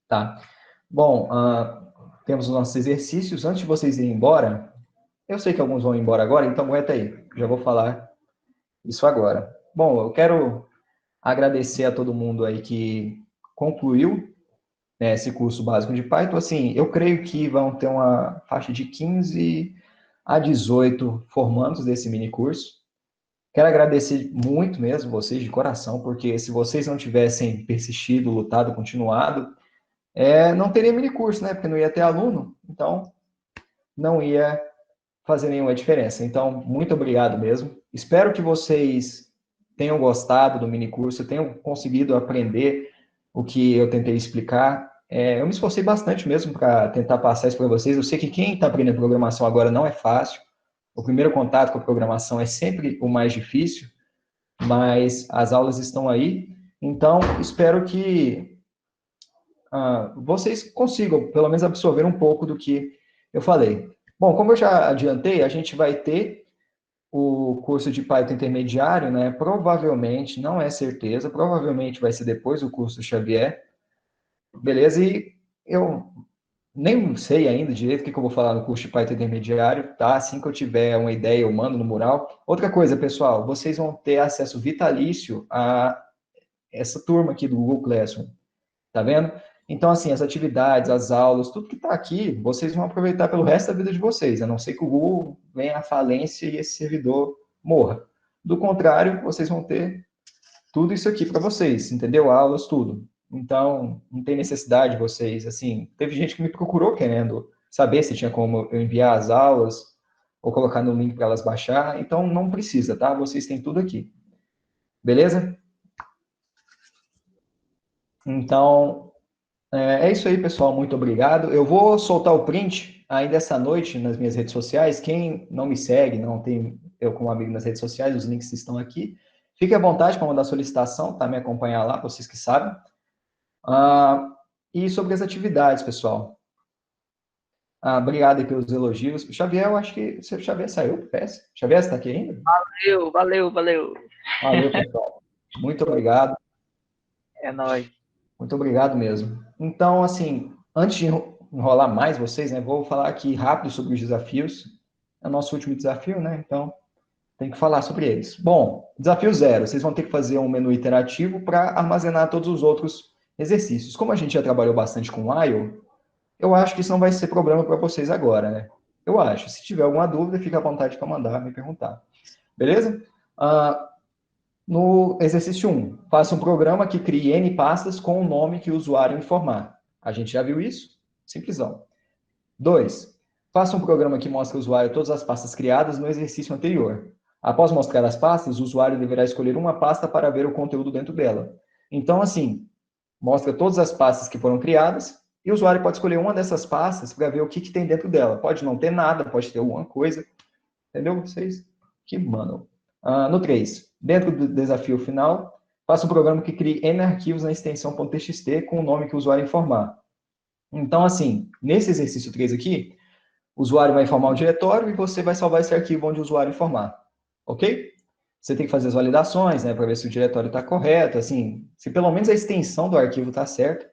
Tá. Bom, temos os nossos exercícios. Antes de vocês irem embora, eu sei que alguns vão embora agora, então aguenta aí. Já vou falar isso agora. Bom, eu quero agradecer a todo mundo aí que concluiu, né, esse curso básico de Python. Assim, eu creio que vão ter uma faixa de 15 a 18 formandos desse mini curso. Quero agradecer muito mesmo vocês de coração, porque se vocês não tivessem persistido, lutado, continuado, não teria mini curso, né? Porque não ia ter aluno, então não ia fazer nenhuma diferença. Então, muito obrigado mesmo. Espero que vocês tenham gostado do mini curso, tenham conseguido aprender o que eu tentei explicar. Eu me esforcei bastante mesmo para tentar passar isso para vocês. Eu sei que quem está aprendendo programação agora não é fácil. O primeiro contato com a programação é sempre o mais difícil, mas as aulas estão aí. Então, espero que vocês consigam, pelo menos, absorver um pouco do que eu falei. Bom, como eu já adiantei, a gente vai ter o curso de Python intermediário, né? Provavelmente, não é certeza, provavelmente vai ser depois do curso do Xavier, beleza? E eu nem sei ainda direito o que eu vou falar no curso de Python intermediário, tá? Assim que eu tiver uma ideia, eu mando no mural. Outra coisa, pessoal, vocês vão ter acesso vitalício a essa turma aqui do Google Classroom, tá vendo? Então, assim, as atividades, as aulas, tudo que está aqui, vocês vão aproveitar pelo resto da vida de vocês, a não ser que o Google venha à falência e esse servidor morra. Do contrário, vocês vão ter tudo isso aqui para vocês, entendeu? Aulas, tudo. Então, não tem necessidade de vocês, assim, teve gente que me procurou querendo saber se tinha como eu enviar as aulas ou colocar no link para elas baixar, então não precisa, tá? Vocês têm tudo aqui. Beleza? Então, é isso aí, pessoal. Muito obrigado. Eu vou soltar o print ainda essa noite nas minhas redes sociais. Quem não me segue, não tem eu como amigo nas redes sociais, os links estão aqui. Fique à vontade para mandar solicitação, tá? Me acompanhar lá, vocês que sabem. E sobre as atividades, pessoal. Obrigado aí pelos elogios. Xavier, eu acho que o Xavier saiu, peço. Xavier, você está aqui ainda? Valeu. Valeu, pessoal. Muito obrigado. É nóis. Muito obrigado mesmo. Então, assim, antes de enrolar mais vocês, né, vou falar aqui rápido sobre os desafios. É o nosso último desafio, né? Então, tem que falar sobre eles. Bom, desafio 0. Vocês vão ter que fazer um menu interativo para armazenar todos os outros exercícios. Como a gente já trabalhou bastante com o IO, eu acho que isso não vai ser problema para vocês agora, né? Eu acho. Se tiver alguma dúvida, fica à vontade para mandar, me perguntar. Beleza? No exercício 1, faça um programa que crie N pastas com o nome que o usuário informar. A gente já viu isso? Simplesão. 2, faça um programa que mostre ao usuário todas as pastas criadas no exercício anterior. Após mostrar as pastas, o usuário deverá escolher uma pasta para ver o conteúdo dentro dela. Então, assim, mostra todas as pastas que foram criadas e o usuário pode escolher uma dessas pastas para ver o que tem dentro dela. Pode não ter nada, pode ter alguma coisa. Entendeu? Vocês que mandam. No 3, dentro do desafio final, faça um programa que crie N arquivos na extensão .txt com o nome que o usuário informar. Então, assim, nesse exercício 3 aqui, o usuário vai informar o diretório e você vai salvar esse arquivo onde o usuário informar. Ok? Você tem que fazer as validações, né, para ver se o diretório está correto, assim, se pelo menos a extensão do arquivo está certa,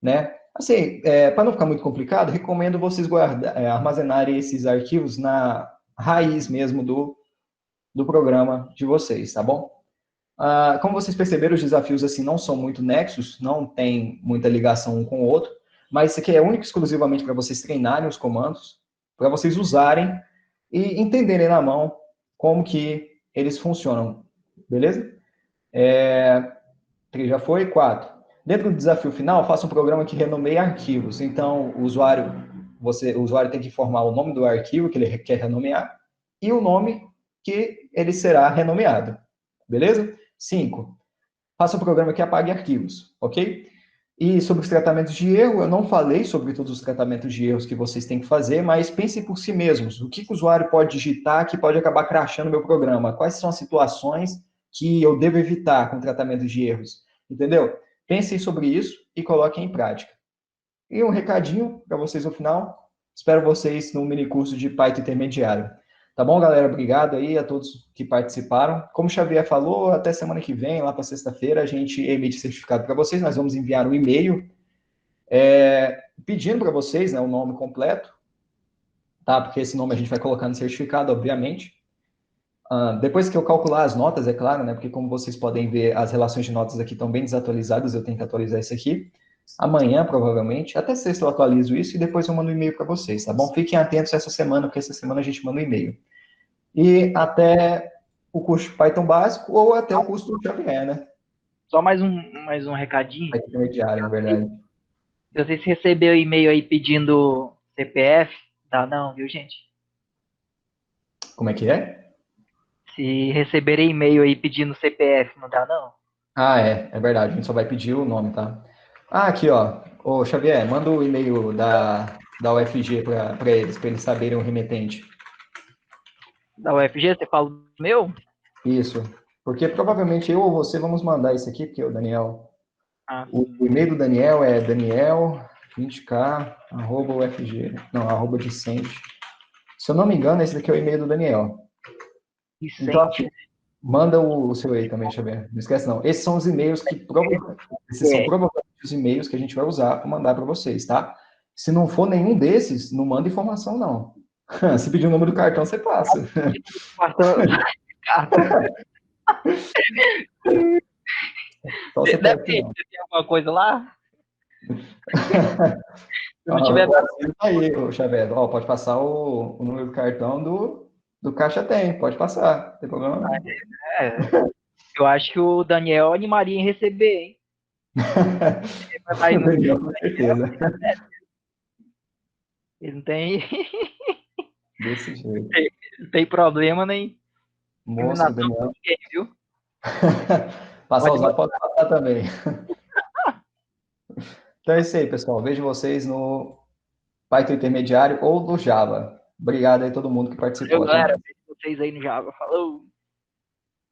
né? Assim, para não ficar muito complicado, recomendo vocês armazenarem esses arquivos na raiz mesmo do programa de vocês, tá bom? Como vocês perceberam, os desafios assim não são muito nexos, não tem muita ligação um com o outro, mas isso aqui é único e exclusivamente para vocês treinarem os comandos, para vocês usarem e entenderem na mão como que eles funcionam, beleza? 3 já foi, 4. Dentro do desafio final, faça um programa que renomeie arquivos. Então, o usuário tem que informar o nome do arquivo que ele quer renomear e o nome que ele será renomeado. Beleza? 5. Faça um programa que apague arquivos, ok? E sobre os tratamentos de erro, eu não falei sobre todos os tratamentos de erros que vocês têm que fazer, mas pensem por si mesmos. O que o usuário pode digitar que pode acabar crashando o meu programa? Quais são as situações que eu devo evitar com tratamento de erros? Entendeu? Pensem sobre isso e coloquem em prática. E um recadinho para vocês no final. Espero vocês no mini curso de Python intermediário. Tá bom, galera? Obrigado aí a todos que participaram. Como o Xavier falou, até semana que vem, lá para sexta-feira, a gente emite certificado para vocês. Nós vamos enviar um e-mail pedindo para vocês, né, o nome completo, tá? Porque esse nome a gente vai colocar no certificado, obviamente. Depois que eu calcular as notas, é claro, né? Porque como vocês podem ver, as relações de notas aqui estão bem desatualizadas, eu tenho que atualizar isso aqui. Amanhã, provavelmente, até sexta eu atualizo isso e depois eu mando um e-mail para vocês, tá bom? Fiquem atentos essa semana, porque essa semana a gente manda um e-mail. E até o curso Python básico ou até o curso do Xavier, né? Só mais um recadinho. Python intermediário, na verdade. Se vocês receberam e-mail aí pedindo CPF, tá não, viu, gente? Como é que é? Se receberem e-mail aí pedindo CPF, não dá não? É verdade, a gente só vai pedir o nome, tá? Aqui, ó. Ô, Xavier, manda o e-mail da UFG para eles saberem o remetente. Da UFG, você fala o meu? Isso. Porque provavelmente eu ou você vamos mandar isso aqui, porque o Daniel. O Sim. e-mail do Daniel é daniel20k@ufg. Não, @Dicente. Se eu não me engano, esse daqui é o e-mail do Daniel. Então, assim, Vicente. manda o seu aí também, Xavier. Não esquece, não. Esses são os e-mails esses são provavelmente os e-mails que a gente vai usar para mandar para vocês, tá? Se não for nenhum desses, não manda informação, não. Se pedir o número do cartão, você passa. Só você Deve pede, ter, não. tem alguma coisa lá? Se não tiver nada. Aí, ô, Xavier, ó, pode passar o número do cartão do Caixa Tem, pode passar, não tem problema não. Eu acho que o Daniel animaria em receber, hein? Vai no, Daniel, com certeza. ele não tem, Desse jeito. não tem problema nem Monstro, discriminação com Daniel. ninguém, viu? Passar Pode os dados, pode passar também. Então é isso aí, pessoal. Vejo vocês no Python Intermediário ou no Java. Obrigado aí a todo mundo que valeu, participou. Até galera. mais. Vejo vocês aí no Java. Falou!